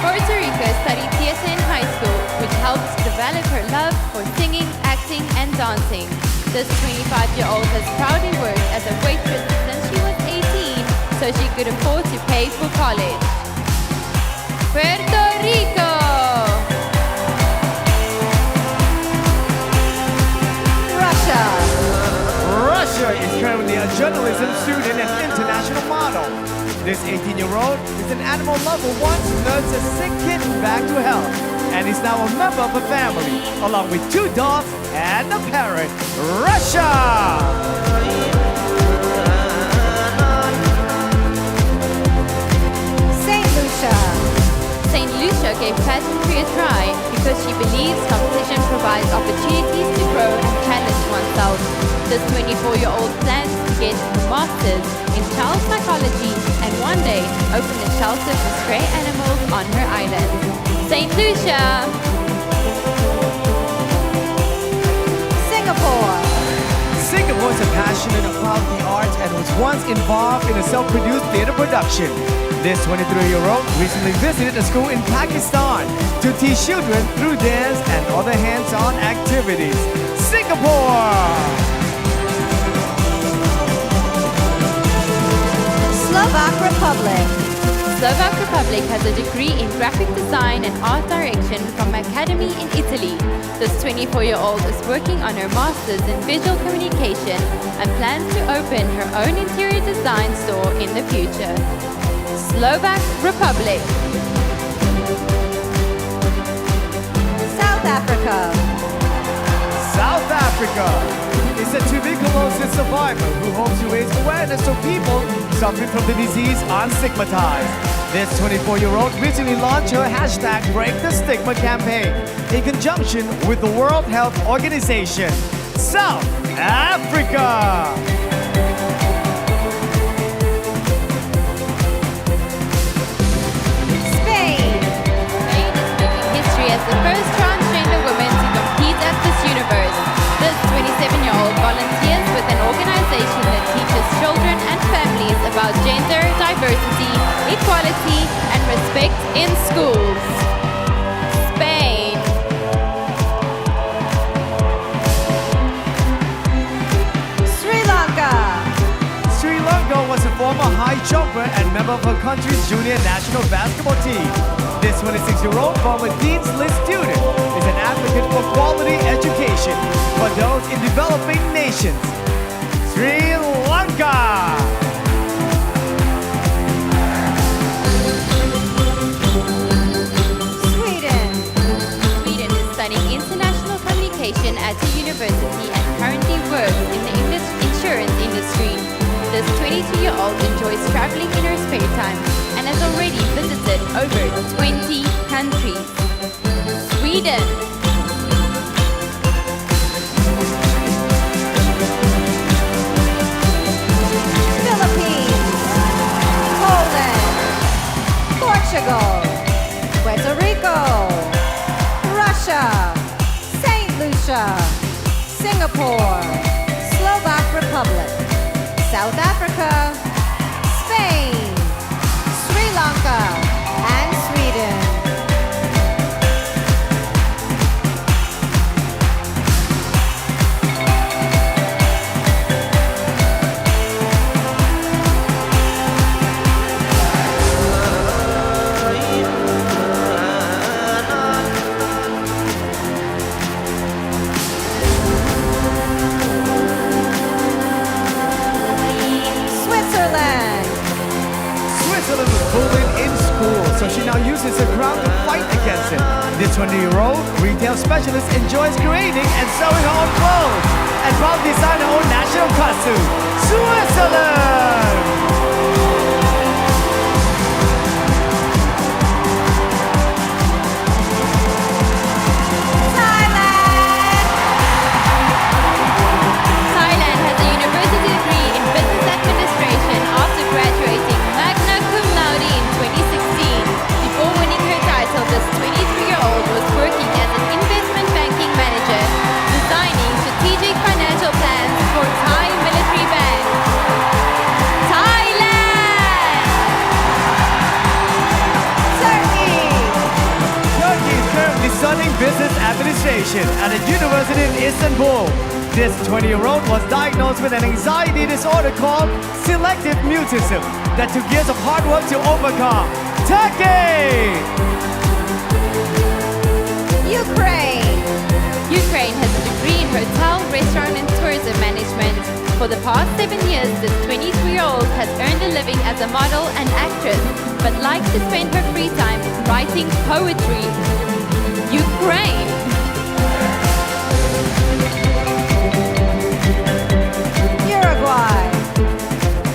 Puerto Rico studied theater in high school, which helped develop her love for singing, acting, and dancing. This 25-year-old has proudly worked as a waitress since she was 18, so she could afford to pay for college. Puerto Rico! Russia. Russia is currently a journalism student and international model. This 18-year-old is an animal lover who once nursed a sick kitten back to health, and is now a member of a family, along with 2 dogs and a parrot. Russia! St. Lucia. St. Lucia gave pageantry a try because she believes competition provides opportunities to grow and challenge oneself. This 24-year-old plans to get a master's in child psychology and one day open a shelter for stray animals on her island. St. Lucia! Singapore. Singapore is passionate about the arts and was once involved in a self-produced theater production. This 23-year-old recently visited a school in Pakistan to teach children through dance and other hands-on activities. Singapore! Slovak Republic. Slovak Republic has a degree in graphic design and art direction from Academy in Italy. This 24-year-old is working on her master's in visual communication and plans to open her own interior design store in the future. Slovak Republic. South Africa. South Africa is a tuberculosis survivor who hopes to raise awareness so people suffering from the disease aren't stigmatized. This 24-year-old recently launched her hashtag Break the Stigma campaign in conjunction with the World Health Organization. South Africa! Spain. Spain is making history as the first transgender woman to compete at Miss Universe. This 27-year-old volunteers with an organization that teaches children and families about gender diversity, equality, and respect in schools. jumper and member of her country's junior national basketball team. This 26-year-old former Dean's List student is an advocate for quality education for those in developing nations. Sri Lanka! Sweden. Sweden is studying international communication at a university and currently works in the insurance industry. This 22-year-old enjoys traveling in her spare time and has already visited over 20 countries. Sweden. Philippines, Poland, Portugal, Puerto Rico, Russia, St. Lucia, Singapore, Slovak Republic, South Africa, Spain, Sri Lanka, and Sweden. Switzerland. Switzerland was bullied in school, so she now uses her crown to fight against it. This 20-year-old retail specialist enjoys creating and sewing her own clothes and proudly design her own national costume. Switzerland! Thailand has a university degree in business administration after graduating magna cum laude in 2016. Before winning her title, this 23-year-old was working as an investment banking manager, designing strategic financial plans for Thai military banks. Thailand! Turkey. Turkey is currently studying business administration at a university in Istanbul. This 20-year-old was diagnosed with an anxiety disorder called selective mutism that took years of hard work to overcome. Turkey! Ukraine. Ukraine has a degree in hotel, restaurant and tourism management. For the past 7 years, this 23-year-old has earned a living as a model and actress, but likes to spend her free time writing poetry. Ukraine. Uruguay.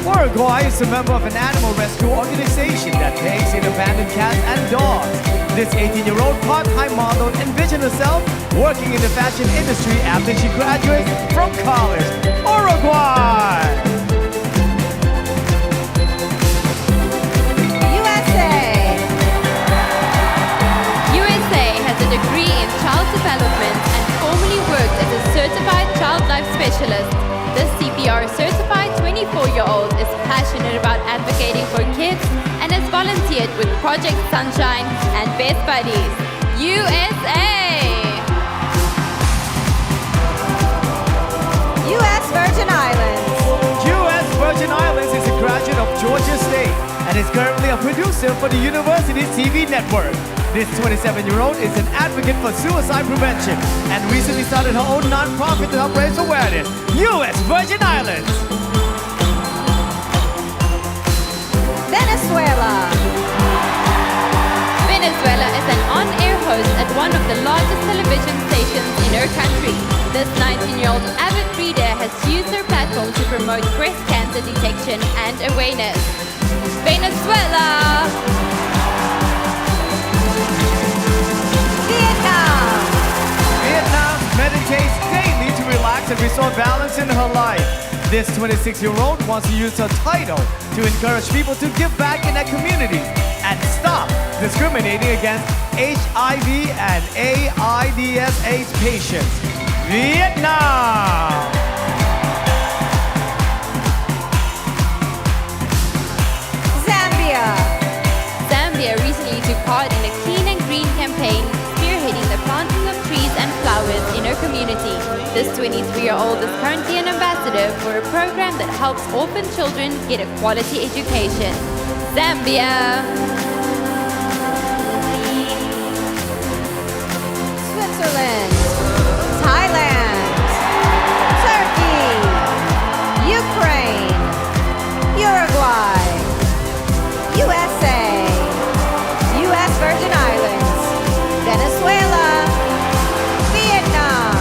Uruguay is a member of an animal rescue organization that takes in abandoned cats and dogs. This 18-year-old part-time model envisioned herself working in the fashion industry after she graduates from college. Uruguay! USA. USA has a degree in child development and formerly worked as a certified child life specialist. This CPR certified 24-year-old is passionate about advocating for kids and has volunteered with Project Sunshine and Best Buddies. USA! U.S. Virgin Islands. U.S. Virgin Islands is a graduate of Georgia State and is currently a producer for the university's TV network. This 27-year-old is an advocate for suicide prevention and recently started her own non-profit to help raise awareness. U.S. Virgin Islands! Venezuela. Venezuela is an on-air host at one of the largest television stations in her country. This 19-year-old avid reader has used her platform to promote breast cancer detection and awareness. Venezuela! Vietnam. Vietnam meditates daily to relax and restore balance in her life. This 26-year-old wants to use her title to encourage people to give back in their communities and stop discriminating against HIV and AIDS patients. Vietnam! Zambia. Zambia recently took part in a clean and green campaign, spearheading the planting of trees and flowers in her community. This 23-year-old is currently an ambassador ambassador for a program that helps orphan children get a quality education. Zambia. Switzerland, Thailand, Turkey, Ukraine, Uruguay, USA, US Virgin Islands, Venezuela, Vietnam,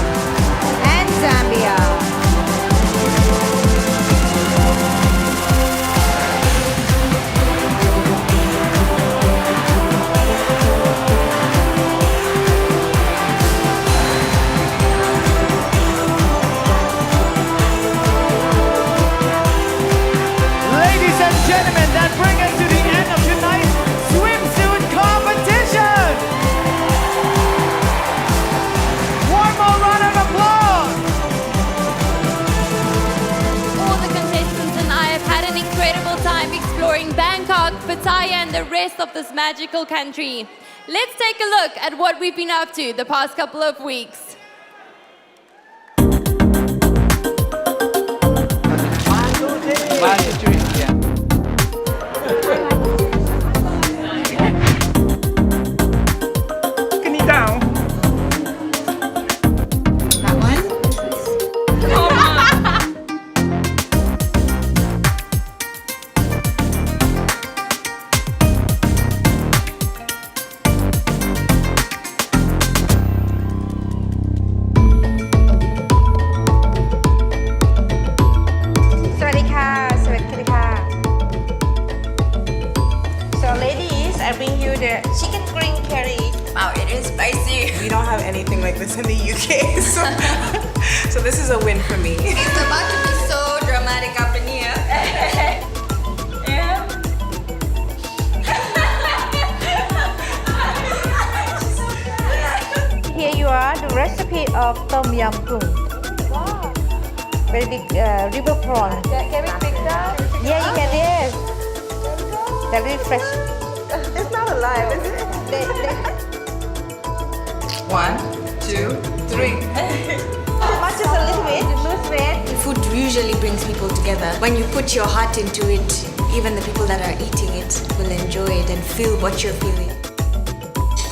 and Zambia. Ladies and gentlemen, that brings us to the end of tonight's swimsuit competition. One more round of applause. All the contestants and I have had an incredible time exploring Bangkok, Pattaya, and the rest of this magical country. Let's take a look at what we've been up to the past couple of weeks. Knee down. So ladies, I bring you the chicken green curry. Wow, it is spicy. We don't have anything like this in the UK, so this is a win for me. It's about to be so dramatic up in here. Here you are, the recipe of tom yum goong. Wow. Very big river prawn. Can we pick that? Yeah, you can, yes. They're really fresh. It's not alive, is it? 1, 2, 3. Much just a little bit, lose weight. Food usually brings people together. When you put your heart into it, even the people that are eating it will enjoy it and feel what you're feeling.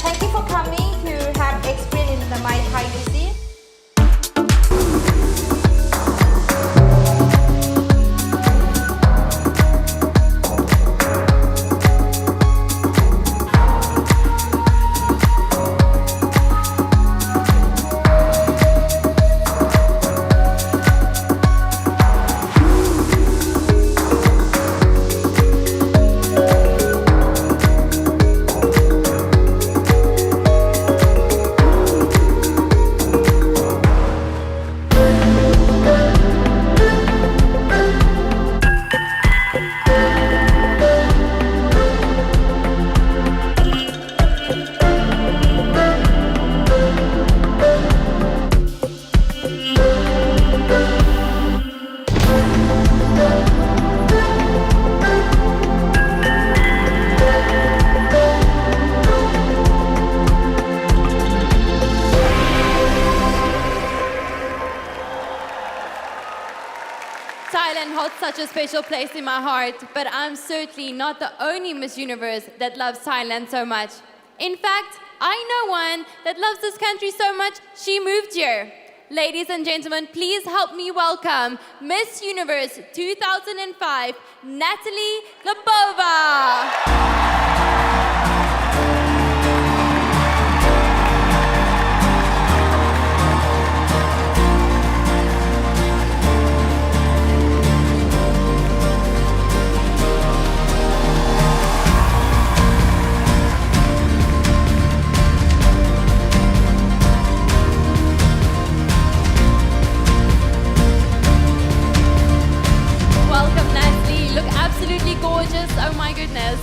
Thank you for coming to have experience in the My Thai cuisine. Thailand holds such a special place in my heart, but I'm certainly not the only Miss Universe that loves Thailand so much. In fact, I know one that loves this country so much, she moved here. Ladies and gentlemen, please help me welcome Miss Universe 2005, Natalie Glebova. Welcome, Natalie. You look absolutely gorgeous. Oh my goodness.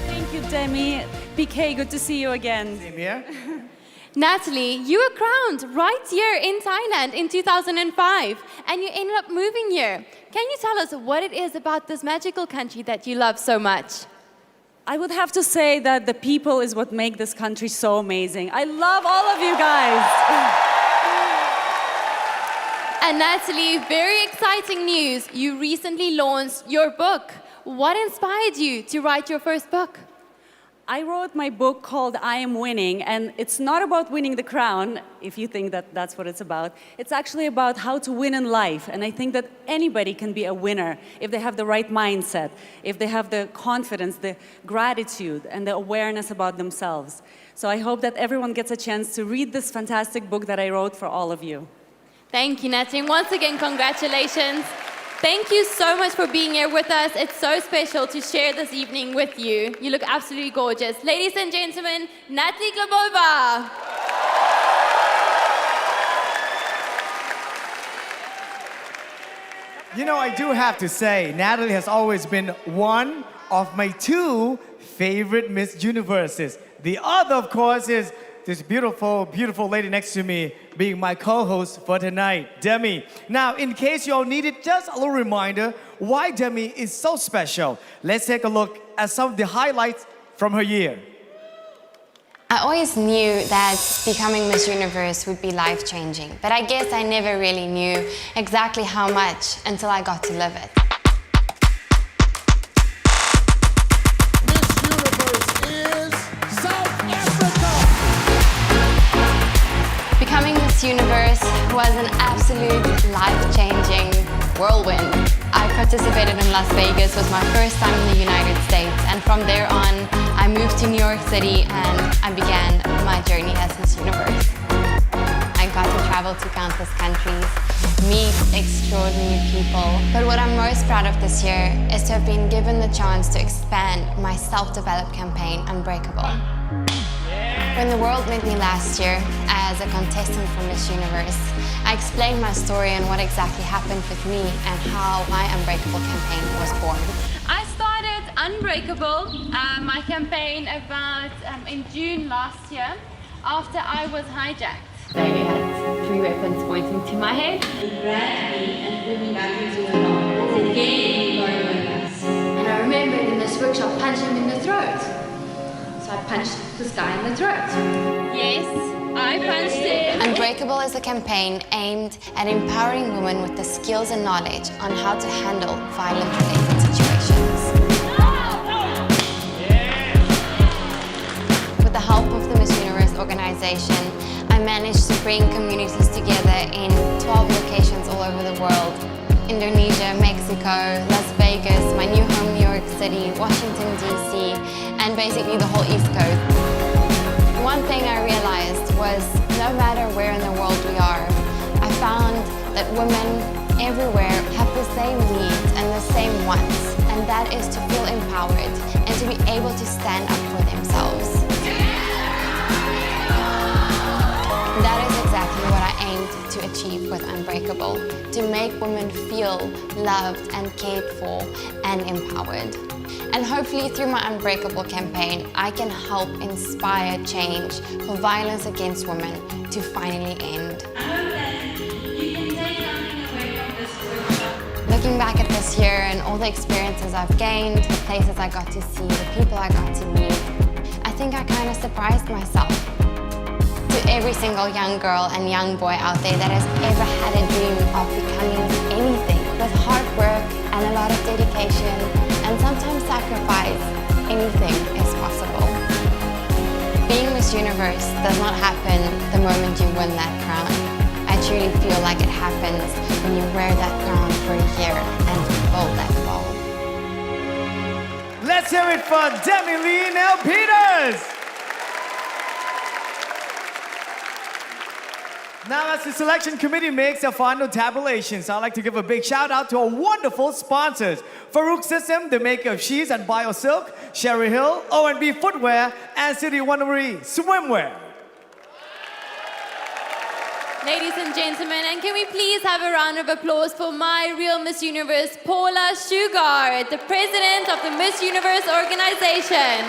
Thank you, Demi. PK, good to see you again. Same here. Natalie, you were crowned right here in Thailand in 2005, and you ended up moving here. Can you tell us what it is about this magical country that you love so much? I would have to say that the people is what make this country so amazing. I love all of you guys. And Natalie, very exciting news. You recently launched your book. What inspired you to write your first book? I wrote my book called I Am Winning, and it's not about winning the crown, if you think that that's what it's about. It's actually about how to win in life, and I think that anybody can be a winner if they have the right mindset, if they have the confidence, the gratitude, and the awareness about themselves. So I hope that everyone gets a chance to read this fantastic book that I wrote for all of you. Thank you, Natalie. And once again, congratulations. Thank you so much for being here with us. It's so special to share this evening with you. You look absolutely gorgeous. Ladies and gentlemen, Natalie Glebova. You know, I do have to say, Natalie has always been one of my two favorite Miss Universes. The other, of course, is this beautiful, beautiful lady next to me being my co-host for tonight, Demi. Now, in case you all needed just a little reminder why Demi is so special, let's take a look at some of the highlights from her year. I always knew that becoming Miss Universe would be life-changing, but I guess I never really knew exactly how much until I got to live it. Becoming Miss Universe was an absolute life-changing whirlwind. I participated in Las Vegas, was my first time in the United States, and from there on, I moved to New York City and I began my journey as Miss Universe. I got to travel to countless countries, meet extraordinary people, but what I'm most proud of this year is to have been given the chance to expand my self-developed campaign, Unbreakable. When the world met me last year as a contestant for Miss Universe, I explained my story and what exactly happened with me and how my Unbreakable campaign was born. I started Unbreakable, my campaign about in June last year after I was hijacked. They had 3 weapons pointing to my head. They grabbed me and pulled me back into the lawn. They gave me weapons. And I remember in this workshop punching him in the throat. So I punched this guy in the throat. Yes, I punched him. Unbreakable is a campaign aimed at empowering women with the skills and knowledge on how to handle violent-related situations. With the help of the Miss Universe organization, I managed to bring communities together in 12 locations all over the world. Indonesia, Mexico, Las Vegas, my new home, New York City, Washington, D.C., and basically the whole East Coast. One thing I realized was no matter where in the world we are, I found that women everywhere have the same needs and the same wants, and that is to feel empowered and to be able to stand up for themselves. That is exactly what I aimed to achieve with Unbreakable, to make women feel loved and cared for and empowered. And hopefully through my Unbreakable campaign, I can help inspire change for violence against women to finally end. I hope that you can take something away from this workshop. Looking back at this year and all the experiences I've gained, the places I got to see, the people I got to meet, I think I kind of surprised myself. To every single young girl and young boy out there that has ever had a dream of becoming anything, with hard work and a lot of dedication and sometimes sacrifice, anything is possible. Being Miss Universe does not happen the moment you win that crown. I truly feel like it happens when you wear that crown for a year and fulfill that role. Let's hear it for Demi Lee Nell Peters. Now, as the selection committee makes their final tabulations, I'd like to give a big shout out to our wonderful sponsors: Farouk System, the maker of Sheets and BioSilk, Sherry Hill, O&B Footwear, and City Wondery Swimwear. Ladies and gentlemen, and can we please have a round of applause for my real Miss Universe, Paula Shugart, the president of the Miss Universe organization.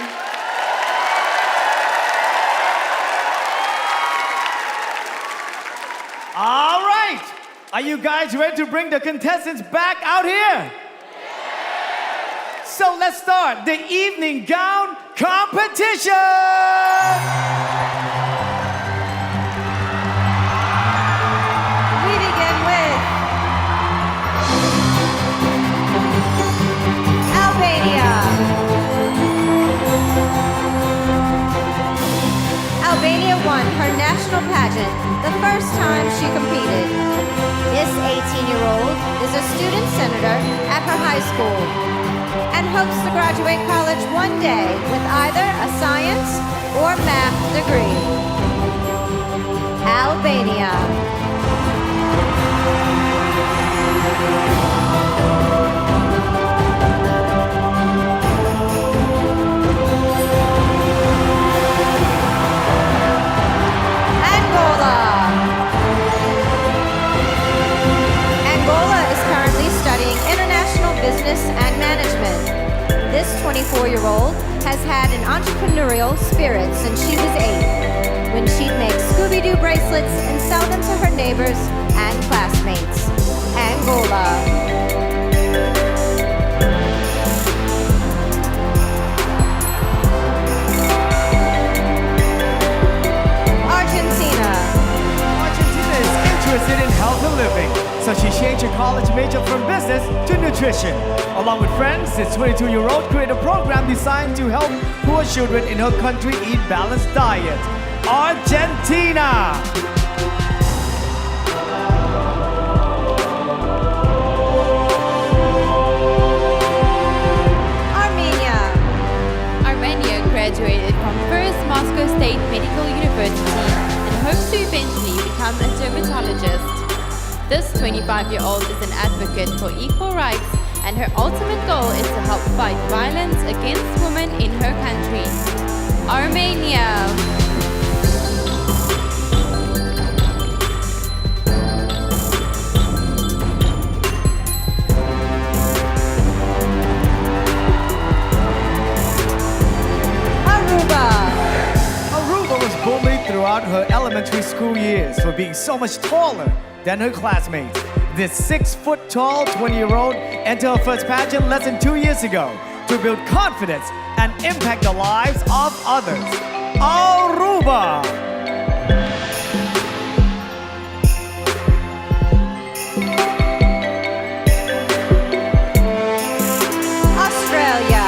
All right, are you guys ready to bring the contestants back out here? So let's start the evening gown competition. We begin with high school and hopes to graduate college one day with either a science or math degree. Albania. Angola is currently studying international business and management. This 24-year-old has had an entrepreneurial spirit since she was 8, when she'd make Scooby-Doo bracelets and sell them to her neighbors and classmates. Angola. Argentina is interested in healthy living, so she changed her college major from business to nutrition. Along with friends, this 22-year-old created a program designed to help poor children in her country eat balanced diet. Argentina. Armenia graduated from First Moscow State Medical University and hopes to eventually become a dermatologist. This 25-year-old is an advocate for equal rights, and her ultimate goal is to help fight violence against women in her country. Armenia. Aruba was bullied throughout her elementary school years for being so much taller than her classmates. This 6-foot-tall 20-year-old entered her first pageant less than 2 years ago to build confidence and impact the lives of others. Aruba. Australia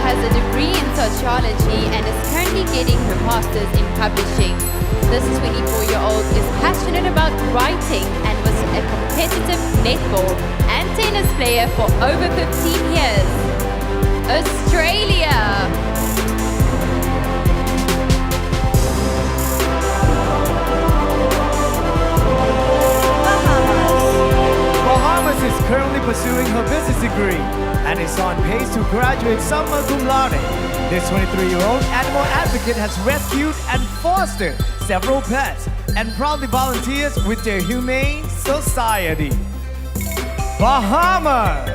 has a degree in sociology and is currently getting her master's in publishing. This 24-year-old is passionate about writing and was a competitive netball and tennis player for over 15 years. Australia. Bahamas is currently pursuing her business degree and is on pace to graduate summa cum laude. This 23-year-old animal advocate has rescued and fostered several pets and proudly volunteers with their humane society. Bahamas.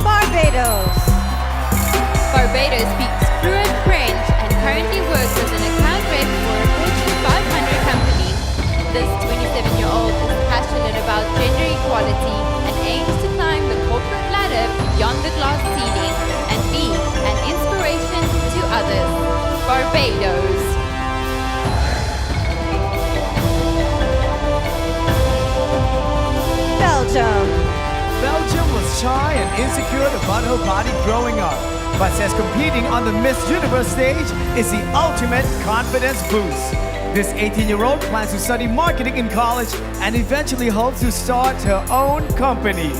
Barbados. Barbados speaks fluent French and currently works as an account rep for a Fortune 500 company. This 27-year-old is passionate about gender equality and aims to climb the corporate ladder beyond the glass ceiling and be an inspiration to others. Barbados. Belgium. Belgium was shy and insecure about her body growing up, but says competing on the Miss Universe stage is the ultimate confidence boost. This 18-year-old plans to study marketing in college and eventually hopes to start her own company.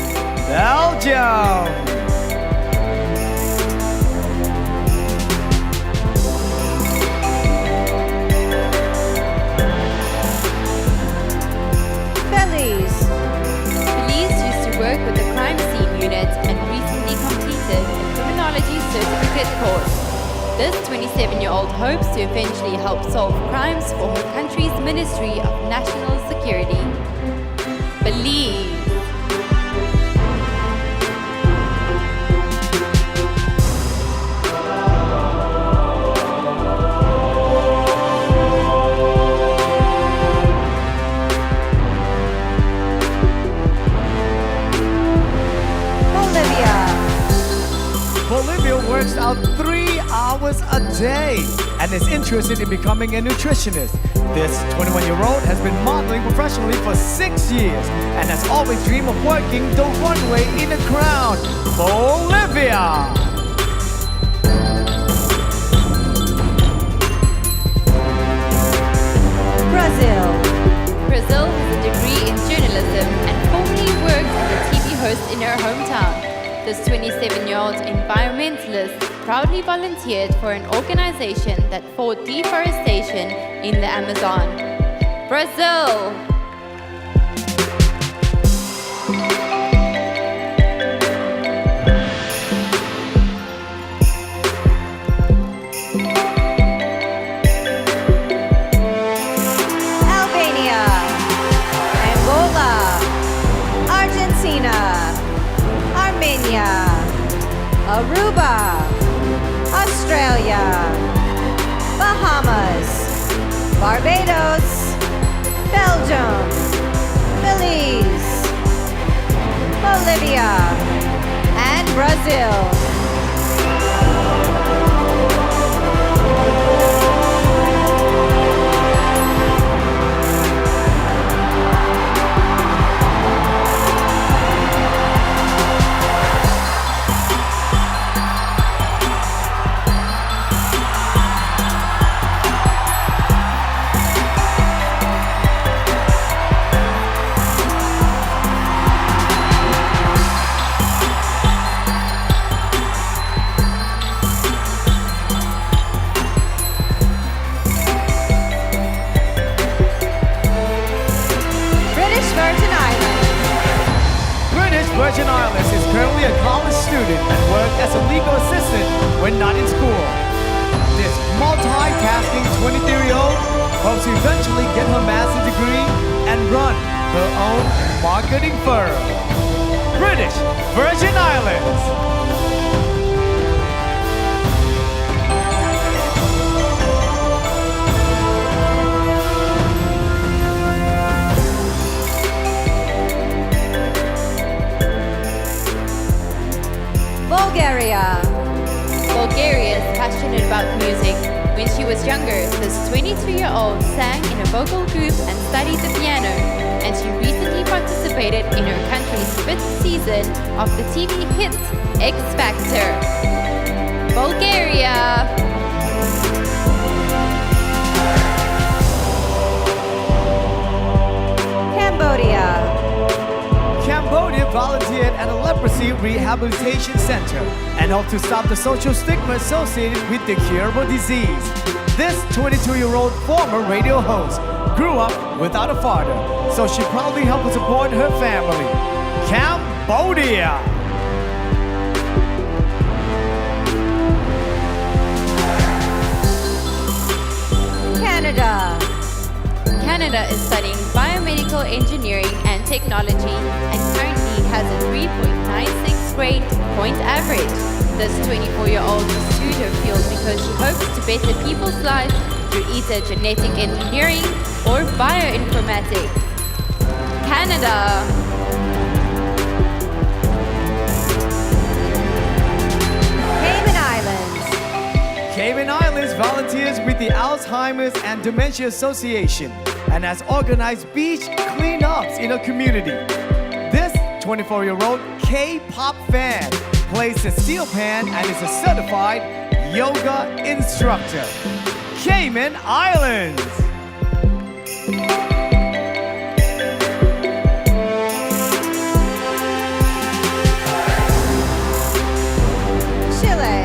Belgium! Belize. Belize used to work with the crime scene unit and recently completed a criminology certificate course. This 27-year-old hopes to eventually help solve crimes for her country's Ministry of National Security. Belize. Bolivia works out 3 hours a day and is interested in becoming a nutritionist. This 21-year-old has been modeling professionally for 6 years and has always dreamed of working the runway in a crown. Bolivia! proudly volunteered for an organization that fought deforestation in the Amazon. Brazil. Albania, Angola, Argentina, Armenia, Aruba, Australia, Bahamas, Barbados, Belgium, Belize, Bolivia, and Brazil. British Virgin Islands. British Virgin Islands is currently a college student and works as a legal assistant when not in school. This multitasking 23-year-old hopes to eventually get her master's degree and run her own marketing firm. British Virgin Islands. Bulgaria. Bulgaria is passionate about music. When she was younger, this 22-year-old sang in a vocal group and studied the piano, and she recently participated in her country's 5th season of the TV hit X Factor. Bulgaria. Cambodia. Cambodia volunteered at a leprosy rehabilitation center and helped to stop the social stigma associated with the curable disease. This 22-year-old former radio host grew up without a father, so she proudly helped to support her family. Cambodia. Canada. Canada is studying biomedical engineering and technology and currently has a 3.96 grade point average. This 24-year-old pursued her field because she hopes to better people's lives through either genetic engineering or bioinformatics. Canada. Cayman Islands. Cayman Islands volunteers with the Alzheimer's and Dementia Association and has organized beach cleanups in her community. This 24-year-old K-pop fan plays the steel pan and is a certified yoga instructor. Cayman Islands. Chile.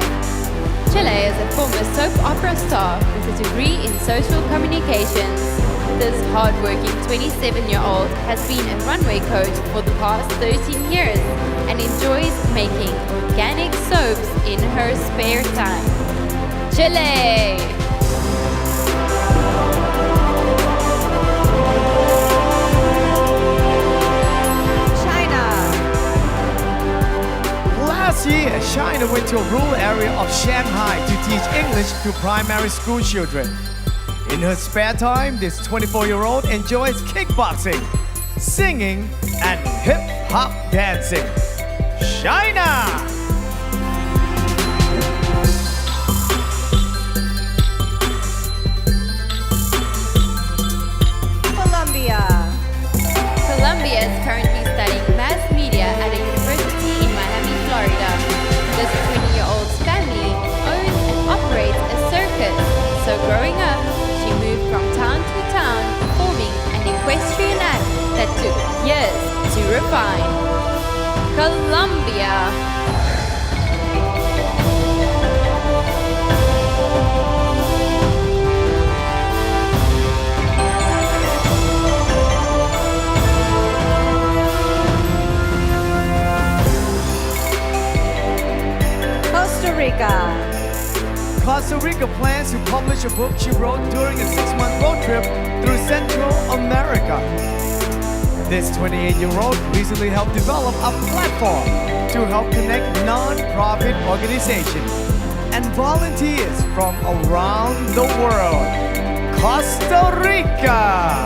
Chile is a former soap opera star with a degree in social communications. This hardworking 27-year-old has been a runway coach for the past 13 years and enjoys making organic soaps in her spare time. Chile! China. Last year, China went to a rural area of Shanghai to teach English to primary school children. In her spare time, this 24-year-old enjoys kickboxing, singing, and hip-hop dancing. China! Colombia. Colombia is currently studying mass media at a university in Miami, Florida. This 20-year-old's family owns and operates a circus, so growing up, she moved from town to town performing an equestrian act that took years to refine. Colombia. plans to publish a book she wrote during a 6-month road trip through Central America. This 28-year-old recently helped develop a platform to help connect non-profit organizations and volunteers from around the world. Costa Rica!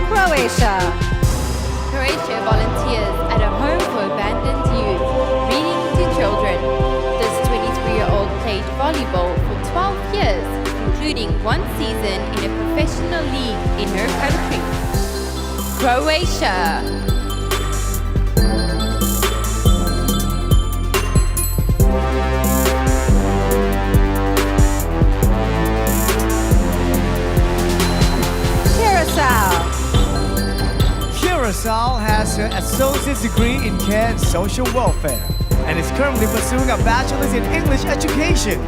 Croatia. Croatia volunteers at a home for abandoned youth, reading to children. This 23-year-old played volleyball for 12 years, including one season in a professional league in her country. Croatia. Curacao. Curacao has her associate's degree in care and social welfare and is currently pursuing a bachelor's in English education.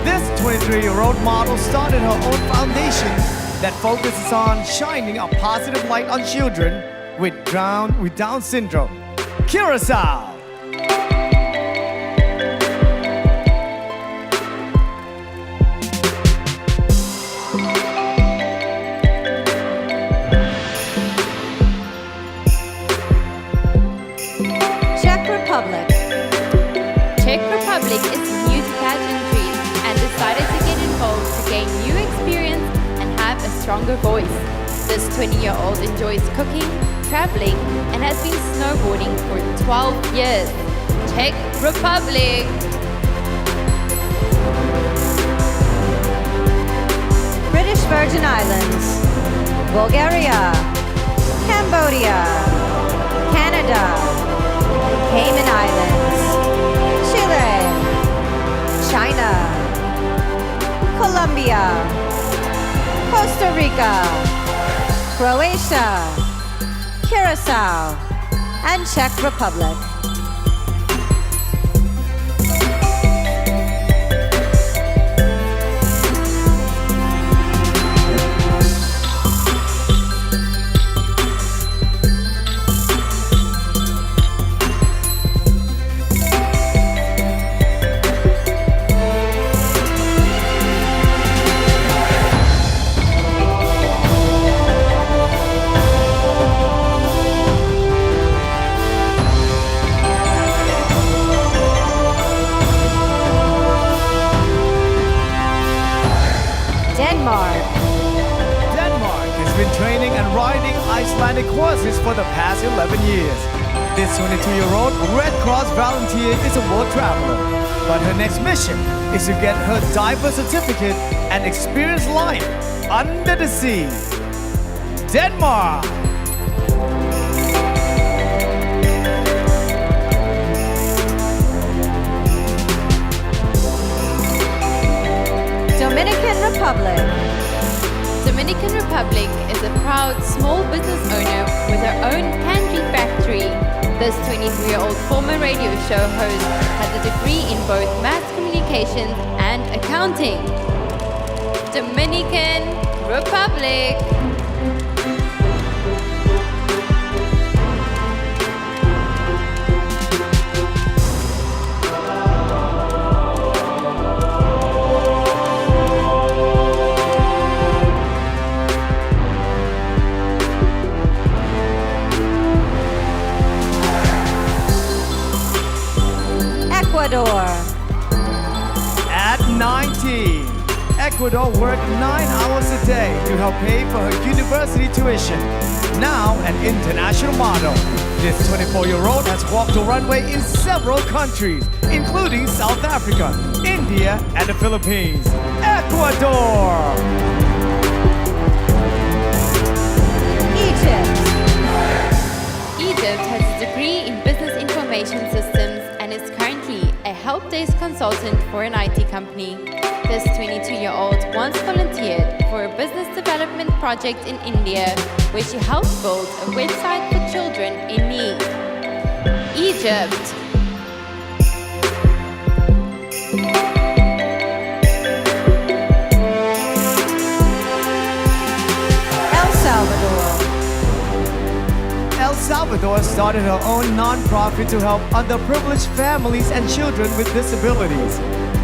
This 23-year-old model started her own foundation that focuses on shining a positive light on children with Down syndrome. Curacao! Czech Republic. Czech Republic is new to pageantry and decided to get involved to gain new experience and have a stronger voice. This 20-year-old enjoys cooking, traveling, and has been snowboarding for 12 years. Czech Republic. British Virgin Islands. Bulgaria. Cambodia. Canada. Cayman Islands. Chile. China. Colombia. Costa Rica. Croatia. Curacao. And Czech Republic. Denmark. Denmark has been training and riding Icelandic horses for the past 11 years. This 22-year-old Red Cross volunteer is a world traveler, but her next mission is to get her diver certificate and experience life under the sea. Denmark! Dominican Republic. Dominican Republic is a proud small business owner with her own candy factory. This 23-year-old former radio show host has a degree in both mass communications and accounting. Dominican Republic. Ecuador. At 19, Ecuador worked 9 hours a day to help pay for her university tuition. Now an international model, this 24-year-old has walked the runway in several countries, including South Africa, India, and the Philippines. Ecuador! Egypt. Egypt has a degree in business information systems and is currently a help desk consultant for an IT company. This 22-year-old once volunteered for a business development project in India where she helped build a website for children in need. Egypt. Salvador started her own non-profit to help underprivileged families and children with disabilities.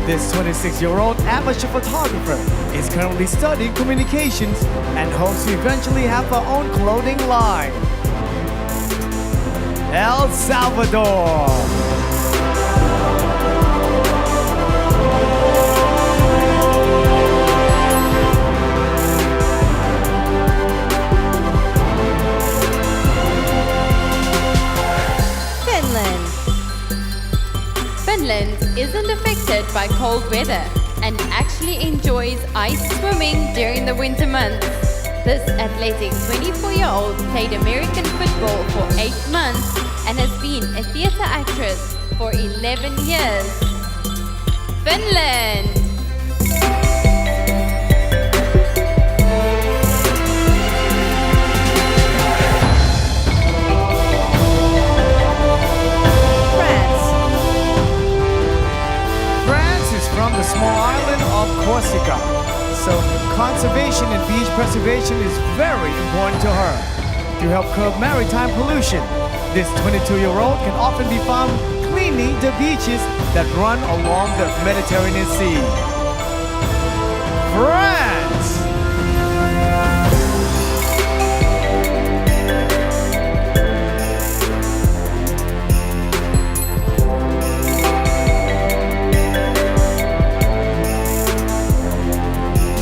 This 26-year-old amateur photographer is currently studying communications and hopes to eventually have her own clothing line. El Salvador. Finland. Finland isn't affected by cold weather and actually enjoys ice swimming during the winter months. This athletic 24-year-old played American football for 8 months and has been a theater actress for 11 years. Finland! France. France is from the small island of Corsica, so conservation and beach preservation is very important to her. To help curb maritime pollution, this 22-year-old can often be found cleaning the beaches that run along the Mediterranean Sea. France!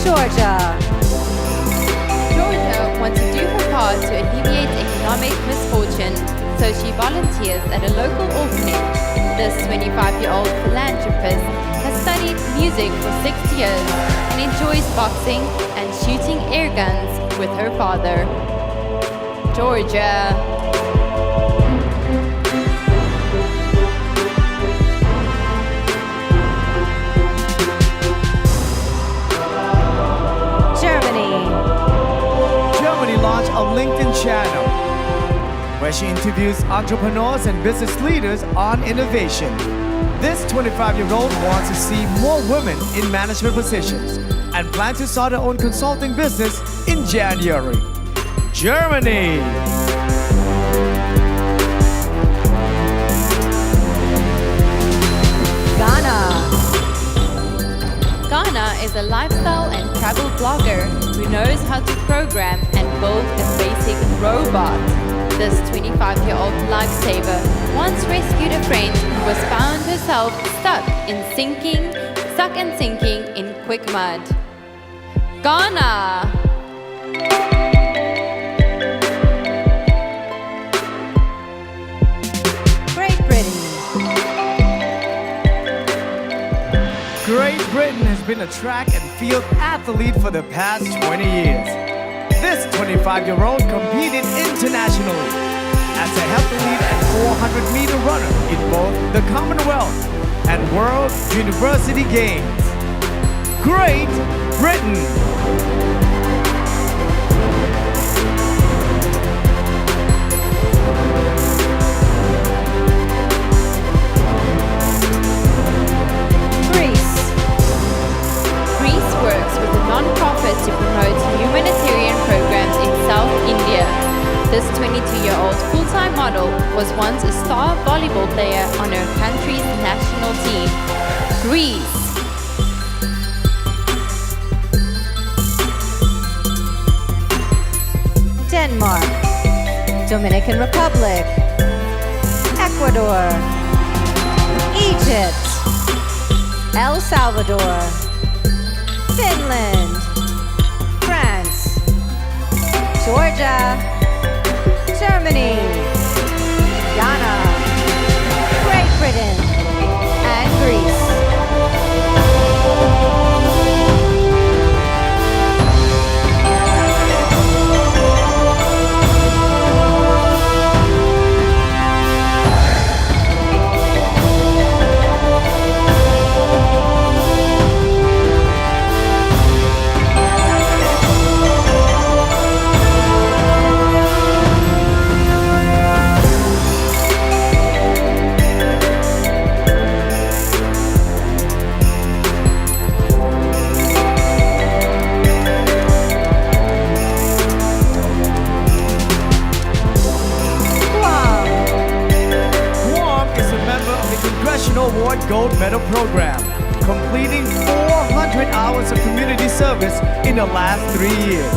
Georgia. Georgia wants to do her part to alleviate economic misfortune, so she volunteers at a local orphanage. This 25-year-old philanthropist has studied music for 6 years and enjoys boxing and shooting air guns with her father. Georgia. Germany. Germany launched a LinkedIn channel where she interviews entrepreneurs and business leaders on innovation. This 25-year-old wants to see more women in management positions and plans to start her own consulting business in January. Germany. Ghana. Ghana is a lifestyle and travel blogger who knows how to program and build a basic robot. This 25-year-old lifesaver once rescued a friend who was found herself stuck and sinking in quick mud. Ghana! Great Britain. Great Britain has been a track and field athlete for the past 20 years. This 25-year-old competed internationally as a heptathlete and 400-meter runner in both the Commonwealth and World University Games. Great Britain! Greece. Greece works with a non-profit to promote humanitarian programs in South India. This 22-year-old full-time model was once a star volleyball player on her country's national team. Greece. Denmark. Dominican Republic. Ecuador. Egypt. El Salvador. Finland. France. Georgia. Germany. Ghana. Great Britain. And Greece. Gold Medal program, completing 400 hours of community service in the last 3 years.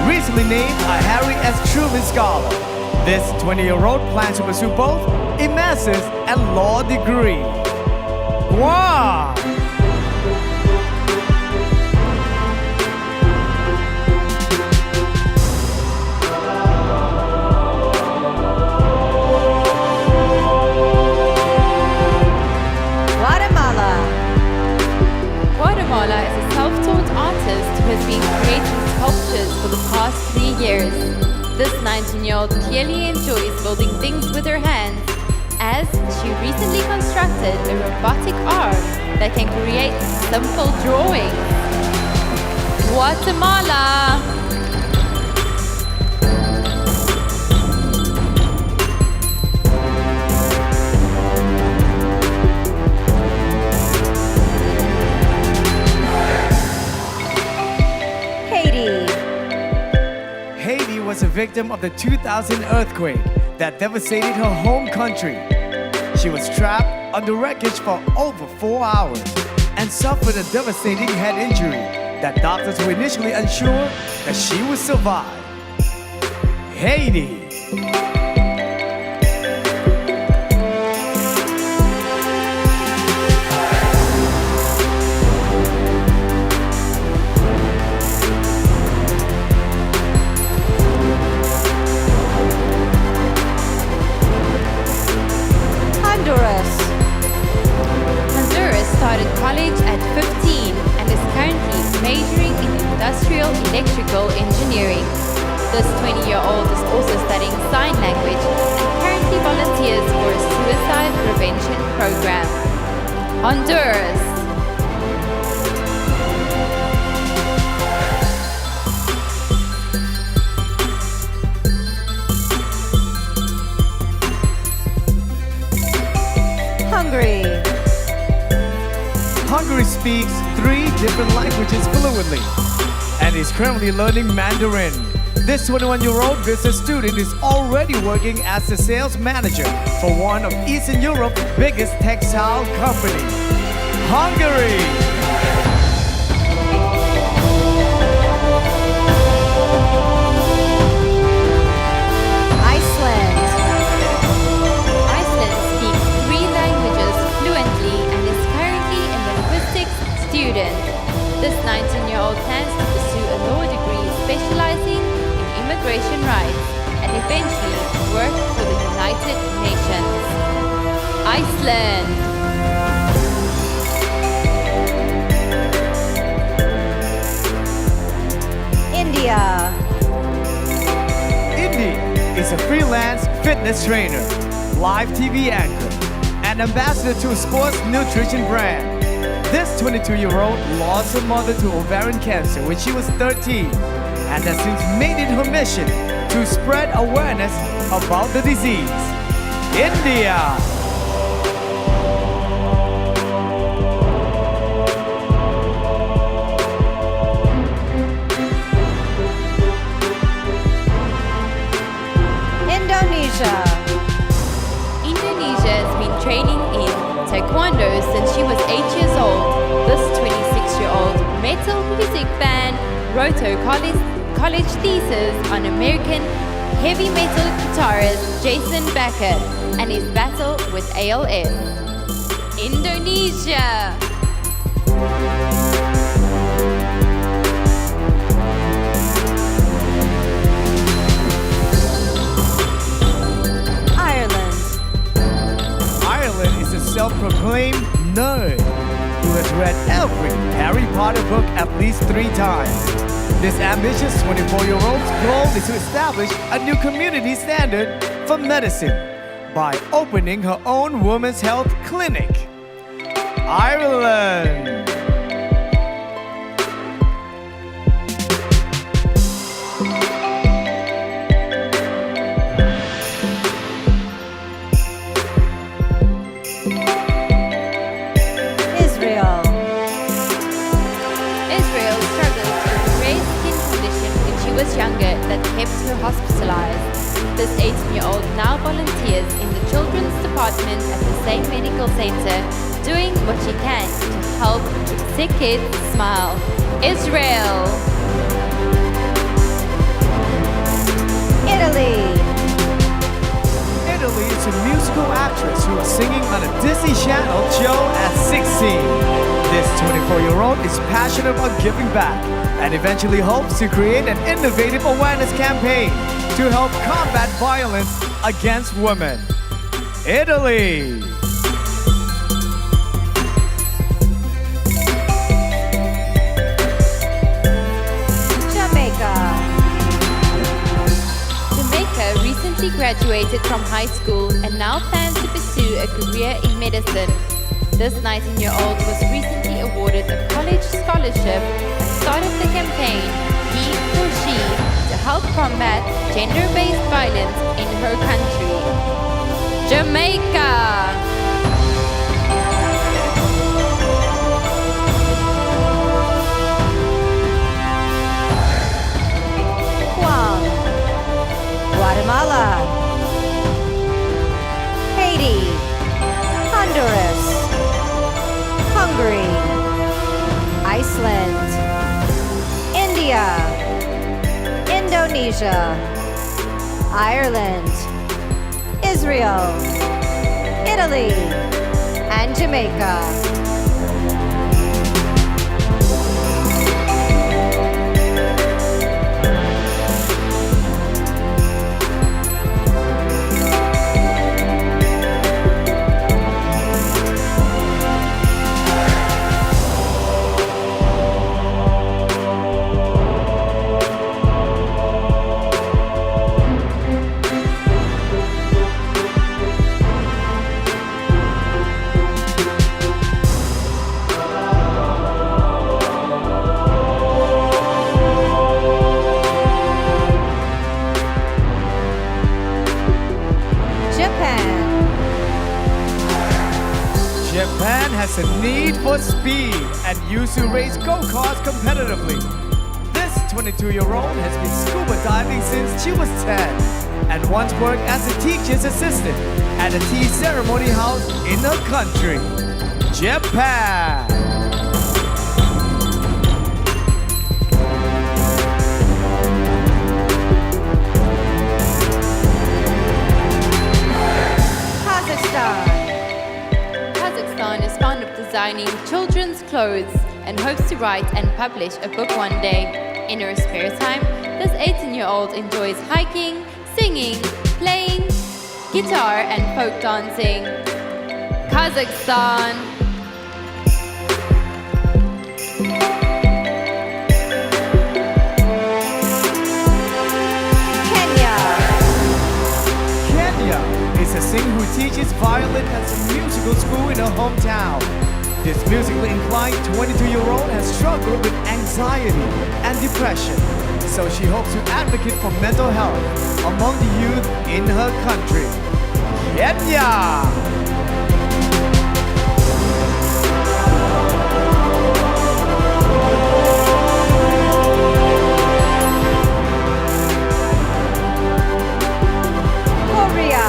Recently named a Harry S. Truman Scholar, this 20-year-old plans to pursue both a master's and law degree. Wow! Guatemala. Guatemala is a self-taught artist who has been creating sculptures for the past 3 years. This 19-year-old clearly enjoys building things with her hands, as she recently constructed a robotic arm that can create simple drawings. Guatemala! Haiti. Haiti was a victim of the 2000 earthquake that devastated her home country. She was trapped under wreckage for over 4 hours and suffered a devastating head injury that doctors were initially unsure that she would survive. Haiti. Honduras. Honduras started college at 15 and is currently majoring in industrial electrical engineering. This 20-year-old is also studying sign language and currently volunteers for a suicide prevention program. Honduras. Hungary. Hungary speaks 3 different languages fluently and is currently learning Mandarin. This 21-year-old business student is already working as a sales manager for one of Eastern Europe's biggest textile companies. Hungary! Iceland. Iceland speaks 3 languages fluently and is currently a linguistics student. This 19-year-old plans to pursue a law degree specializing in immigration rights and eventually work for the United Nations. Iceland. India. Indy is a freelance fitness trainer, live TV anchor, and ambassador to a sports nutrition brand. This 22-year-old lost her mother to ovarian cancer when she was 13 and has since made it her mission to spread awareness about the disease. India! Indonesia. Indonesia has been training in Taekwondo since she was 8 years old. This 26-year-old metal music fan wrote her college thesis on American heavy metal guitarist Jason Becker and his battle with ALS. Indonesia! Ireland. Ireland is a self-proclaimed nerd who has read every Harry Potter book at least 3 times. This ambitious 24-year-old's goal is to establish a new community standard for medicine by opening her own women's health clinic. Ireland. Israel. Israel struggled with a rare skin condition when she was younger that kept her hospitalized. This 18-year-old now volunteers in the children's department at the same medical center doing what she can to help sick kids smile. Israel. Italy. Italy is a musical actress who was singing on a Disney Channel show at 16. This 24-year-old is passionate about giving back and eventually hopes to create an innovative awareness campaign to help combat violence against women. Italy. Jamaica. Jamaica recently graduated from high school and now plans to pursue a career in medicine. This 19-year-old was recently awarded a college scholarship and started the campaign He for She to help combat gender-based violence in her country. Jamaica. Guam. Guatemala. Haiti. Honduras. Hungary. Iceland. India. Indonesia. Ireland. Israel. Italy. And Jamaica. Japan has a need for speed and used to race go-karts competitively. This 22-year-old has been scuba diving since she was 10 and once worked as a teacher's assistant at a tea ceremony house in her country, Japan. Kazakhstan. Kazakhstan is fond of designing children's clothes and hopes to write and publish a book one day. In her spare time, this 18-year-old enjoys hiking, singing, playing guitar and folk dancing. Kazakhstan. Kenya. Kenya is a singer who teaches violin at a musical school in her hometown. This musically inclined 22-year-old has struggled with anxiety and depression, so she hopes to advocate for mental health among the youth in her country, Kenya. Korea.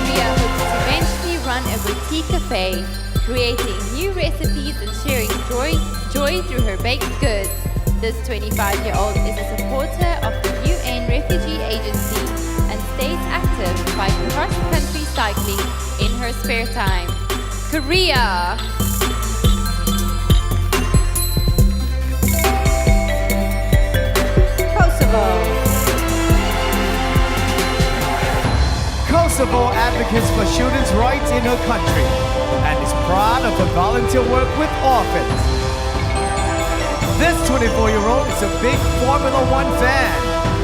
Korea hopes to eventually run a boutique cafe, creating new recipes and sharing joy through her baked goods. This 25-year-old is a supporter of the UN Refugee Agency and stays active by cross-country cycling in her spare time. Korea. Kosovo. Kosovo advocates for children's rights in her country and is proud of her volunteer work with orphans. This 24-year-old is a big Formula One fan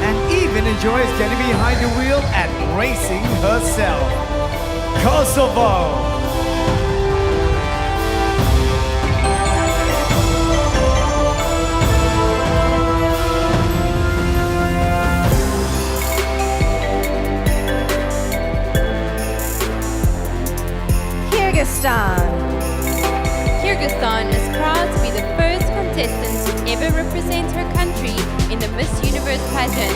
and even enjoys getting behind the wheel and racing herself. Kosovo. Kyrgyzstan. Kyrgyzstan is proud to be the first contestant to ever represent her country in the Miss Universe pageant.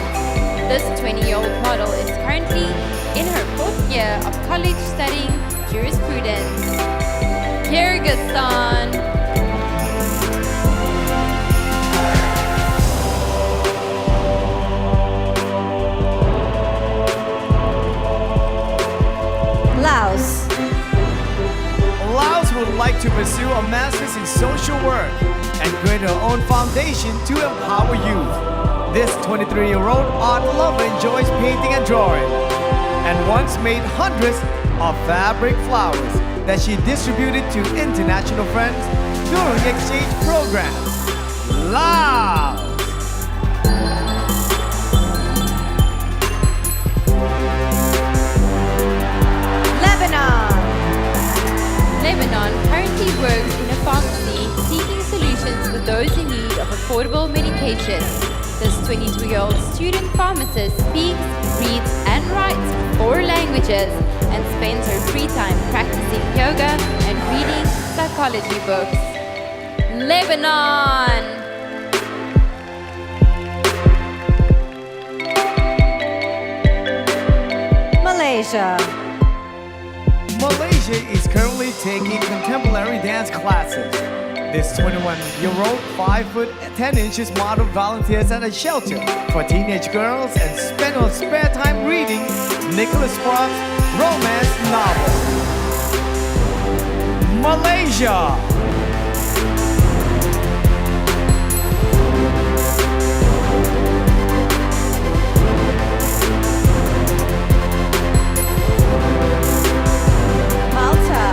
This 20-year-old model is currently in her 4th year of college studying jurisprudence. Kyrgyzstan. Laos. Laos would like to pursue a master's in social work and create her own foundation to empower youth. This 23-year-old art lover enjoys painting and drawing and once made hundreds of fabric flowers that she distributed to international friends during exchange programs. Laos! Lebanon. Lebanon currently works in a pharmacy seeking solutions for those in need of affordable medication. This 23-year-old student pharmacist speaks, reads, and writes 4 languages and spends her free time practicing yoga and reading psychology books. Lebanon! Malaysia. Malaysia is currently taking contemporary dance classes. This 21-year-old 5 foot 10 inches model volunteers at a shelter for teenage girls and spends her spare time reading Nicholas Sparks' romance novel. Malaysia. Malta.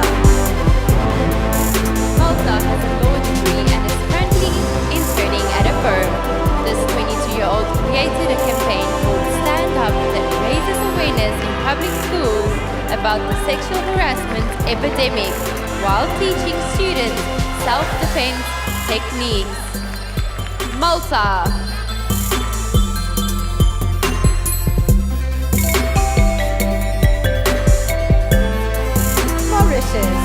Malta has a law degree and is currently interning at a firm. This 22-year-old created a campaign called Stand Up that raises awareness in public schools about the sexual harassment epidemic while teaching students self-defense techniques. Malta. Mauritius.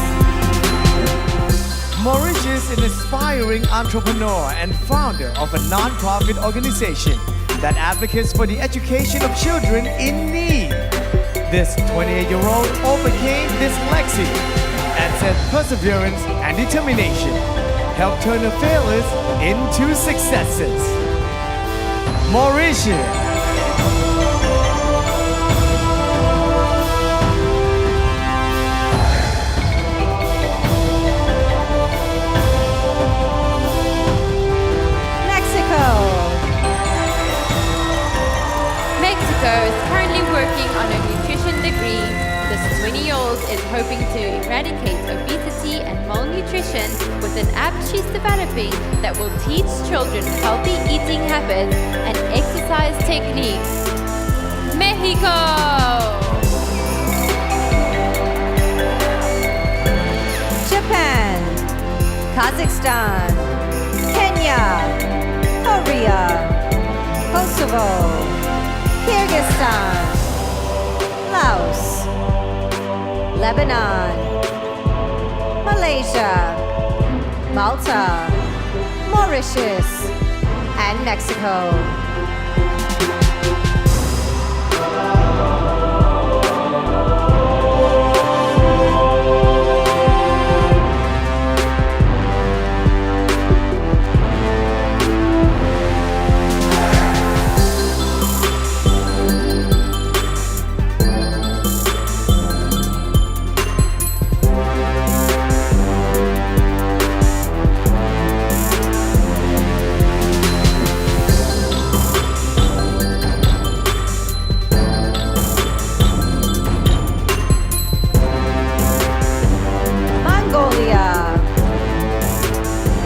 Mauritius is an aspiring entrepreneur and founder of a non-profit organization that advocates for the education of children in need. This 28-year-old overcame dyslexia and said perseverance and determination helped turn her failures into successes. Mauritius. Mexico. Mexico is currently working on a nutrition degree. This 20-year-old is hoping to eradicate obesity and malnutrition with an app she's developing that will teach children healthy eating habits and exercise techniques. Mexico! Japan. Kazakhstan. Kenya. Korea. Kosovo. Kyrgyzstan. Laos. Lebanon. Malaysia. Malta. Mauritius. And Mexico.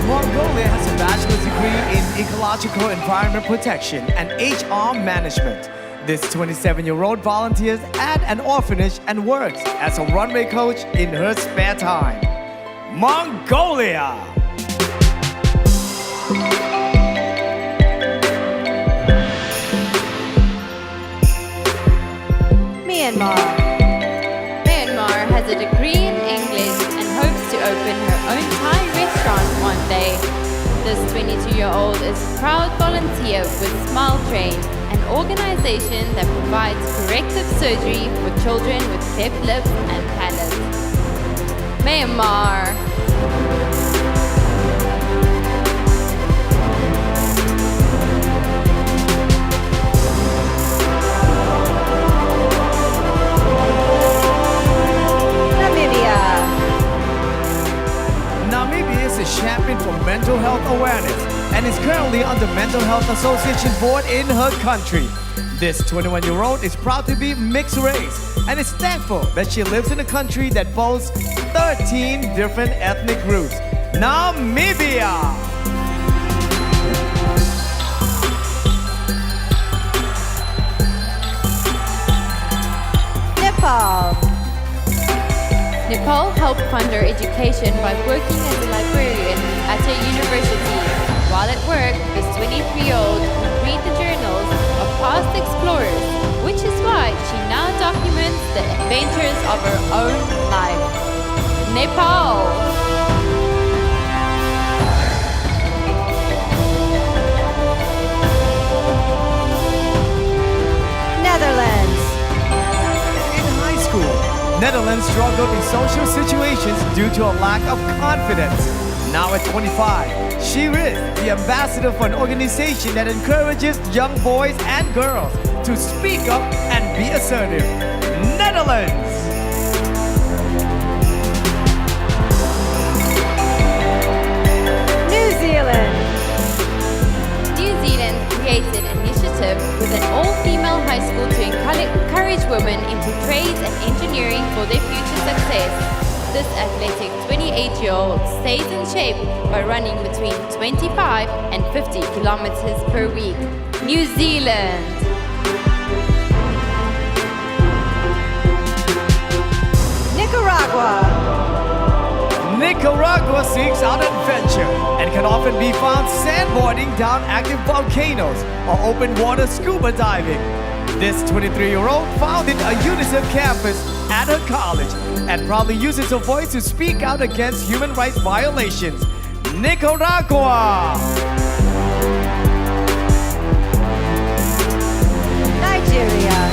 Mongolia has a bachelor's degree in ecological environment protection and HR management. This 27-year-old volunteers at an orphanage and works as a runway coach in her spare time. Mongolia! Myanmar. Myanmar has a degree in English and hopes to open her own Thai restaurant one day. This 22-year-old is a proud volunteer with Smile Train, an organization that provides corrective surgery for children with cleft lips and palate. Myanmar. currently on the Mental Health Association board in her country. This 21-year-old is proud to be mixed race and is thankful that she lives in a country that boasts 13 different ethnic groups. Namibia! Nepal. Nepal helped fund her education by working as a librarian at her university. While at work, this 23-year-old would read the journals of past explorers, which is why she now documents the adventures of her own life. Nepal. Netherlands. In high school, Netherlands struggled in social situations due to a lack of confidence. Now at 25, she is the ambassador for an organization that encourages young boys and girls to speak up and be assertive. Netherlands! New Zealand. New Zealand created an initiative with an all-female high school to encourage women into trades and engineering for their future success. This athletic 28-year-old stays in shape by running between 25 and 50 kilometers per week. New Zealand. Nicaragua. Nicaragua seeks out adventure and can often be found sandboarding down active volcanoes or open water scuba diving. This 23-year-old founded a UNICEF campus at her college and proudly uses her voice to speak out against human rights violations. Nicaragua! Nigeria.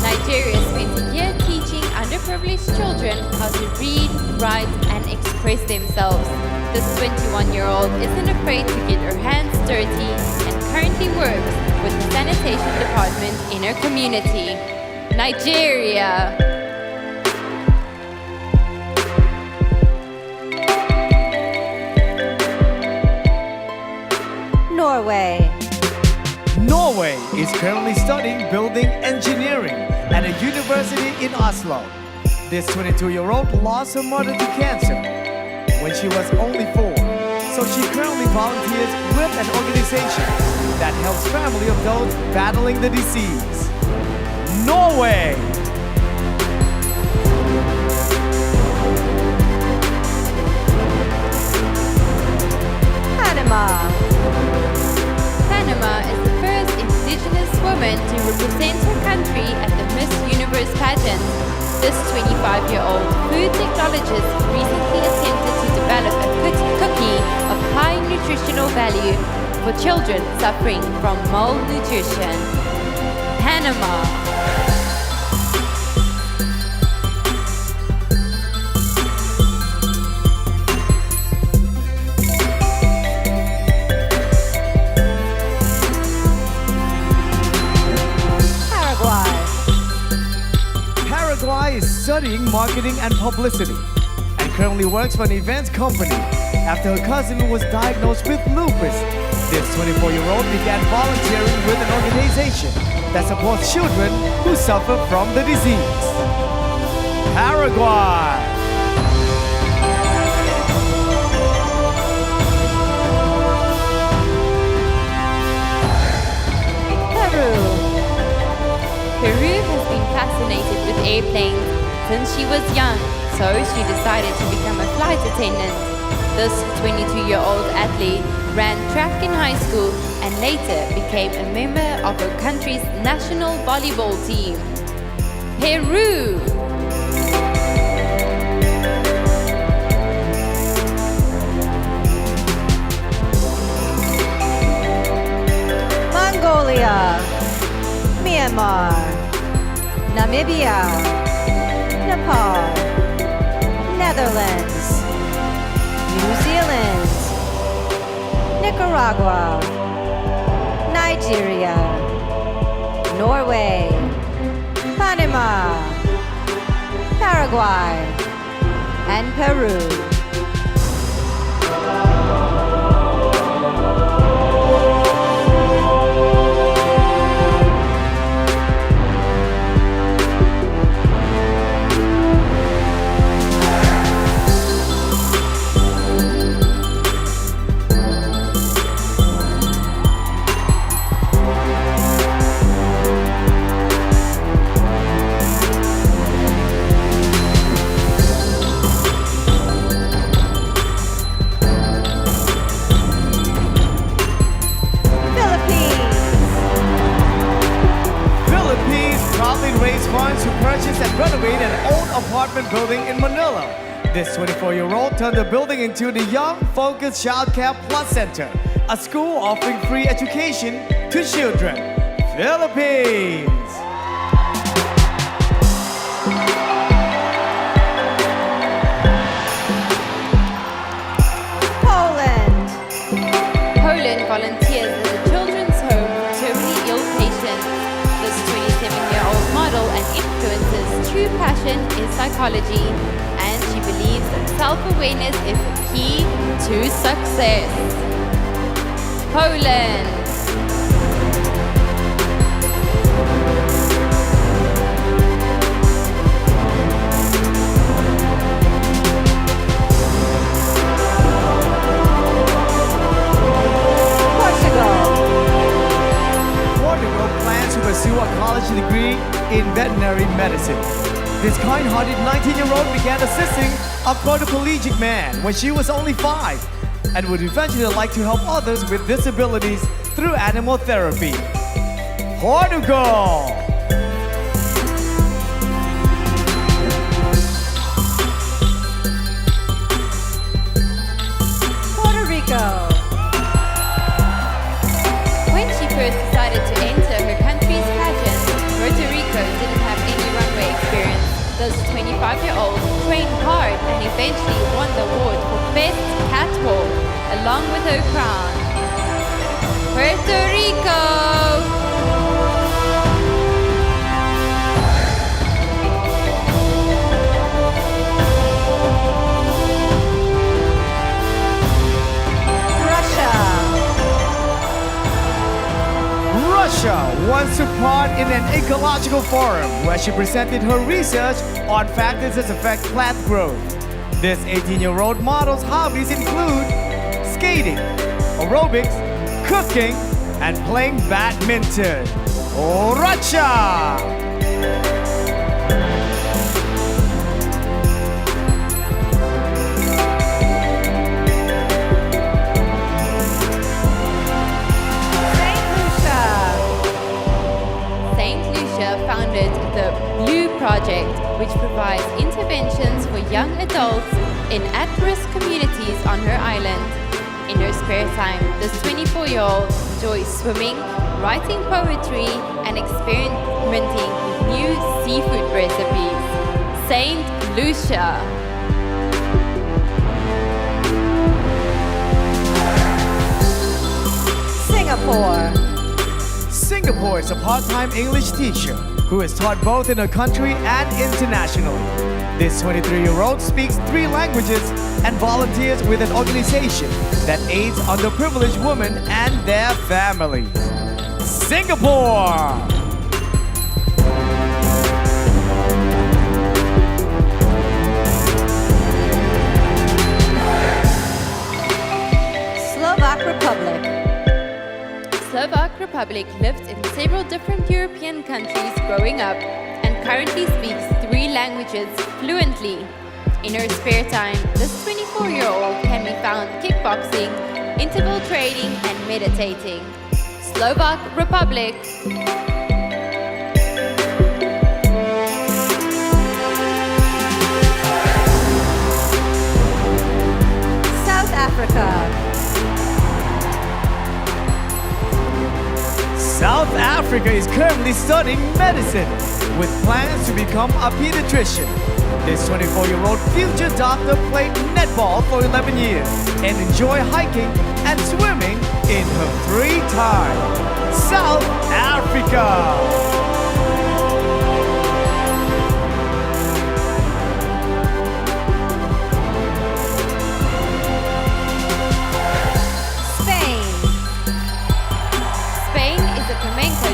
Nigeria spent a year teaching underprivileged children how to read, write, and express themselves. This 21-year-old isn't afraid to get her hands dirty and currently works with the sanitation department in her community. Nigeria. Norway. Norway is currently studying building engineering at a university in Oslo. This 22-year-old lost her mother to cancer when she was only 4. So she currently volunteers with an organization that helps family of those battling the disease. Norway! Panama. Panama is the first indigenous woman to represent her country at the Miss Universe pageant. This 25-year-old food technologist recently attempted to develop a cookie of high nutritional value for children suffering from malnutrition. Panama. Paraguay is studying marketing and publicity and currently works for an events company after her cousin was diagnosed with lupus. This 24-year-old began volunteering with an organization that supports children who suffer from the disease. Paraguay. Peru has been fascinated with airplanes since she was young, so she decided to become a flight attendant. This 22-year-old athlete ran track in high school and later became a member of her country's national volleyball team. Peru! Mongolia. Myanmar. Namibia. Nepal. Netherlands. New Zealand. Nicaragua. Nigeria. Norway. Panama. Paraguay. And Peru. renovate an old apartment building in Manila. This 24-year-old turned the building into the Young Focus Child Care Plus Center, a school offering free education to children. Philippines. Poland. Poland volunteers as a children's home for terminally ill patients. This 27-year-old model and influencer's true passion is psychology, and she believes that self-awareness is the key to success. Poland. Portugal plans to pursue a college degree in veterinary medicine. This kind-hearted 19-year-old began assisting a quadriplegic man when she was only 5 and would eventually like to help others with disabilities through animal therapy. Portugal! Puerto Rico. When she first decided to enter her country's pageant, Puerto Rico didn't have any runway experience. This 25-year-old trained hard and eventually won the award for Best Catwalk, along with her crown. Puerto Rico! Russia once took part in an ecological forum where she presented her research on factors that affect plant growth. This 18-year-old model's hobbies include skating, aerobics, cooking, and playing badminton. Oh, Russia! Saint Lucia founded the Blue Project, which provides interventions for young adults in at-risk communities on her island. In her spare time, this 24-year-old enjoys swimming, writing poetry, and experimenting with new seafood recipes. Saint Lucia. Singapore. Singapore is a part-time English teacher who is taught both in her country and internationally. This 23-year-old speaks 3 languages and volunteers with an organization that aids underprivileged women and their families. Singapore! Slovak Republic. Slovak Republic lived in several different European countries growing up and currently speaks 3 languages fluently. In her spare time, this 24-year-old can be found kickboxing, interval training, and meditating. Slovak Republic. South Africa. South Africa is currently studying medicine with plans to become a pediatrician. This 24-year-old future doctor played netball for 11 years and enjoyed hiking and swimming in her free time. South Africa!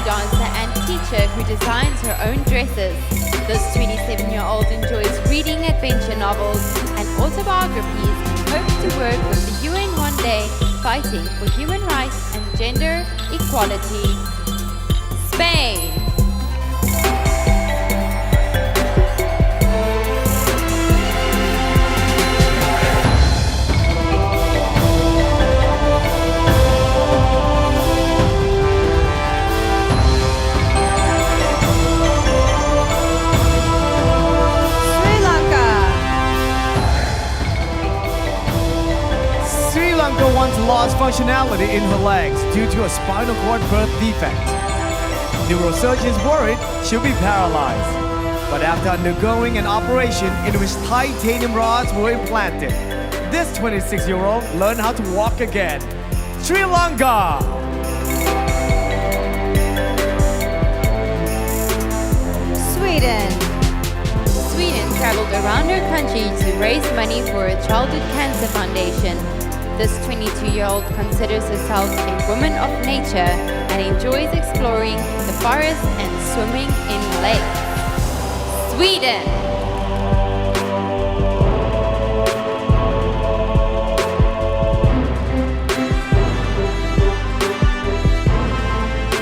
Dancer and teacher who designs her own dresses. This 27-year-old enjoys reading adventure novels and autobiographies and hopes to work with the UN one day, fighting for human rights and gender equality. Spain. functionality in her legs due to a spinal cord birth defect. Neurosurgeons worried she'll be paralyzed. But after undergoing an operation in which titanium rods were implanted, this 26-year-old learned how to walk again. Sri Lanka! Sweden. Sweden traveled around her country to raise money for a childhood cancer foundation. This 22-year-old considers herself a woman of nature and enjoys exploring the forest and swimming in lakes. Sweden!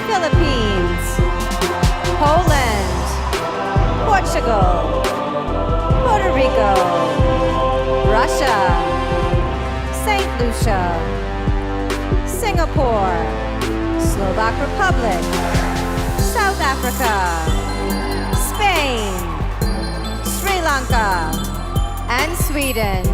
Philippines. Poland. Portugal. Puerto Rico. Russia. St. Lucia. Singapore. Slovak Republic. South Africa. Spain. Sri Lanka. And Sweden.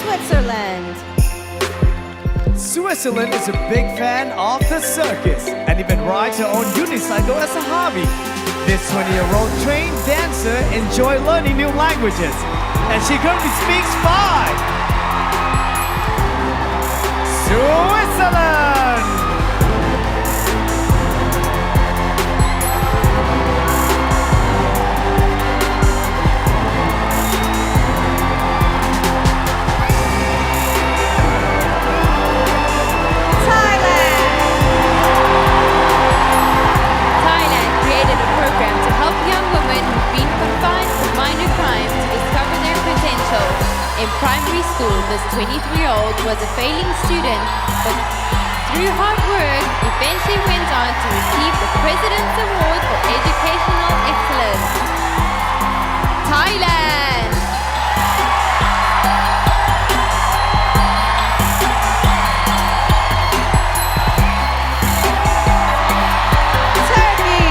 Switzerland. Switzerland is a big fan of the circus and even rides her own unicycle as a hobby. This 20-year-old trained dancer enjoys learning new languages, and she currently speaks 5. Switzerland! Thailand created a program to help young women who've been confined for minor crimes to discover their potential. In primary school, this 23-year-old was a failing student, but through hard work, eventually went on to receive the President's Award for Educational Excellence. Thailand! Turkey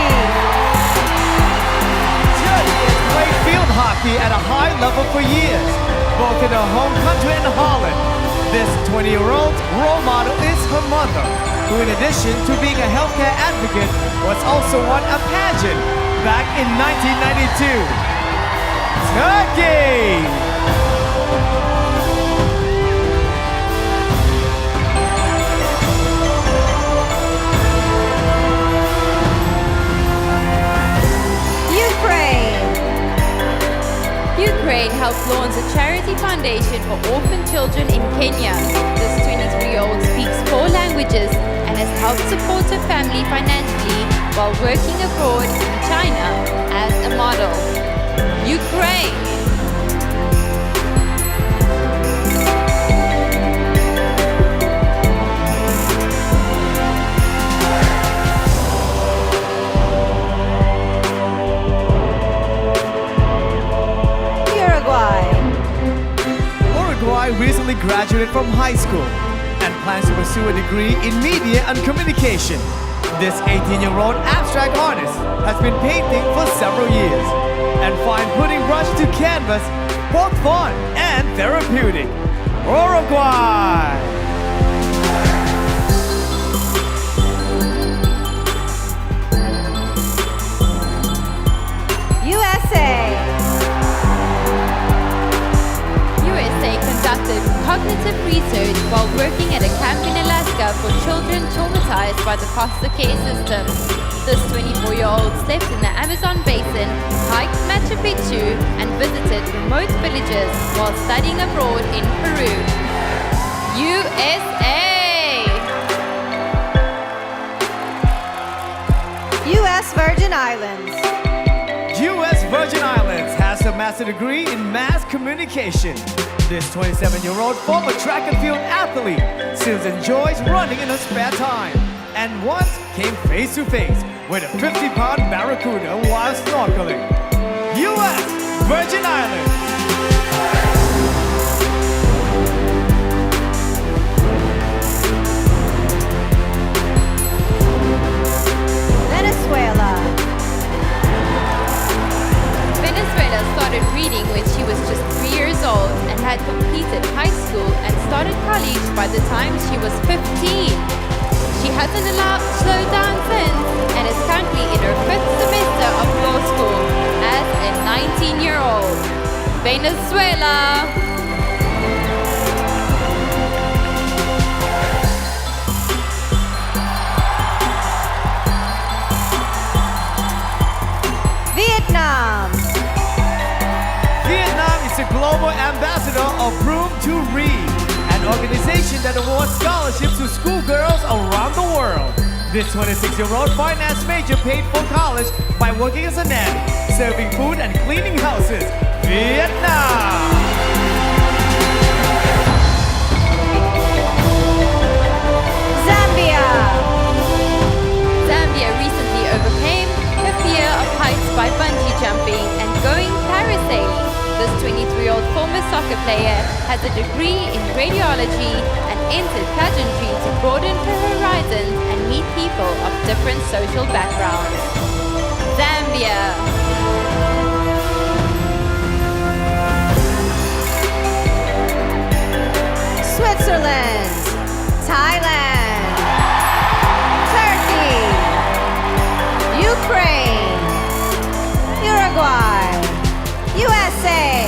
has played field hockey at a high level for years, both in her home country and Holland. This 20-year-old role model is her mother, who in addition to being a healthcare advocate, was also won a pageant back in 1992. Turkey! Ukraine. Ukraine helped launch a charity foundation for orphan children in Kenya. This 23-year-old speaks 4 languages and has helped support her family financially while working abroad in China as a model. Ukraine! Uruguay. Uruguay recently graduated from high school and plans to pursue a degree in media and communication. This 18-year-old abstract artist has been painting for several years and finds putting brush to canvas both fun and therapeutic. Uruguay! USA. USA conducted cognitive research while working at a camp in Alaska for children traumatized by the foster care system. This 24-year-old slept in the Amazon basin, hiked Machu Picchu, and visited remote villages while studying abroad in Peru. USA! U.S. Virgin Islands. U.S. Virgin has a degree in mass communication. This 27-year-old former track and field athlete still enjoys running in her spare time and once came face to face with a 50-pound barracuda while snorkeling. U.S. Virgin Islands. Venezuela. Venezuela started reading when she was just 3 years old and had completed high school and started college by the time she was 15. She hasn't slowed down since and is currently in her 5th semester of law school as a 19-year-old. Venezuela. Vietnam. Vietnam is the global ambassador of Room to Read, an organization that awards scholarships to schoolgirls around the world. This 26-year-old finance major paid for college by working as a nanny, serving food and cleaning houses. Vietnam! Zambia. Zambia recently overcame her fear of heights by bungee jumping and going parasailing. This 23-year-old former soccer player has a degree in radiology and entered pageantry to broaden her horizons and meet people of different social backgrounds. Zambia. Switzerland. Thailand. Turkey. Ukraine. Uruguay. USA.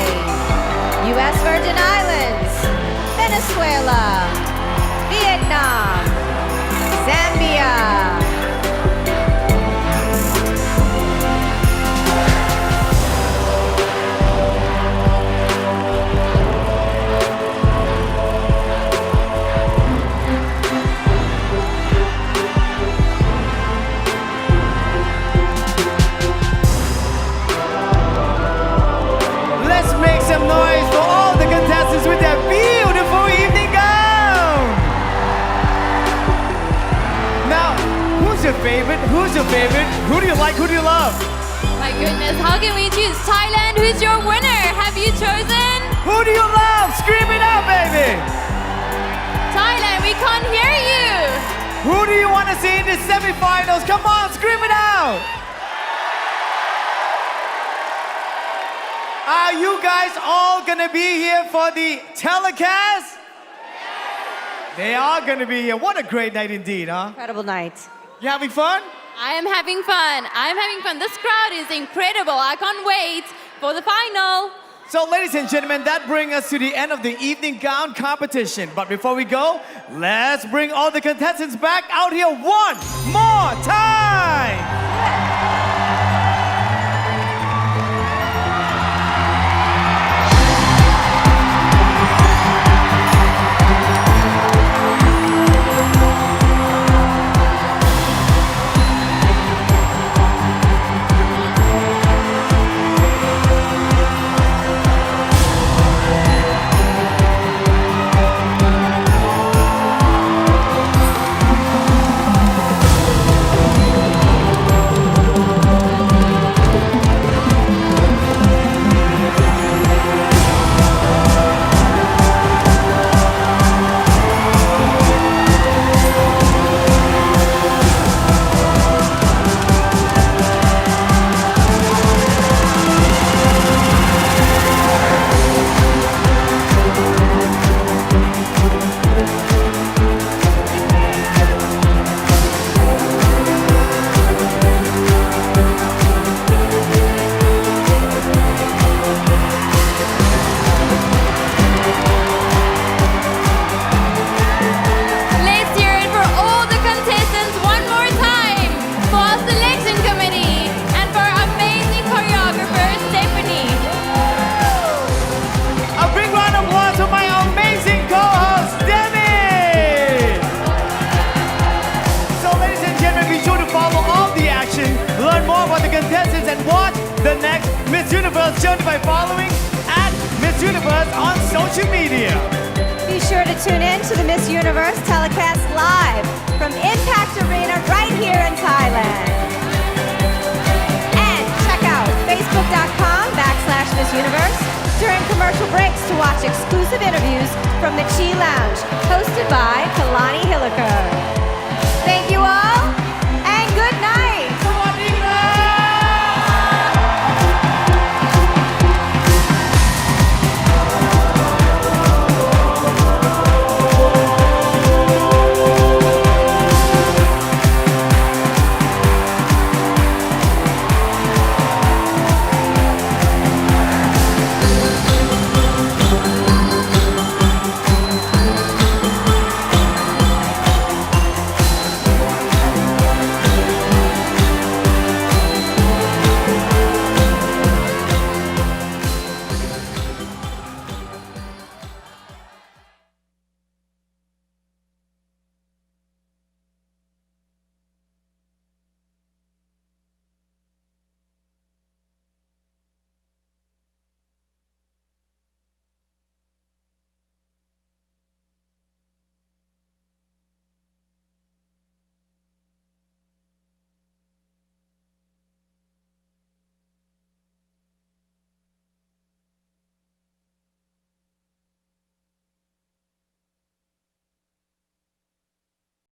U.S. Virgin Islands. Venezuela. Vietnam. Zambia. Let's make some noise for all the contestants with their beautiful evening gown! Now, who's your favorite? Who's your favorite? Who do you like? Who do you love? My goodness, how can we choose? Thailand, who's your winner? Have you chosen? Who do you love? Scream it out, baby! Thailand, we can't hear you. Who do you want to see in the semifinals? Come on, scream it out! Are you guys all gonna be here for the telecast? They are gonna be here. What a great night indeed, huh? Incredible night. You having fun? I am having fun. I'm having fun. This crowd is incredible. I can't wait for the final. So, ladies and gentlemen, that brings us to the end of the evening gown competition. But before we go, let's bring all the contestants back out here one more time. Miss Universe journey by following @Miss Universe on social media. Be sure to tune in to the Miss Universe telecast live from Impact Arena right here in Thailand. And check out facebook.com/Miss Universe during commercial breaks to watch exclusive interviews from the Chi Lounge, hosted by Kalani Hilliker.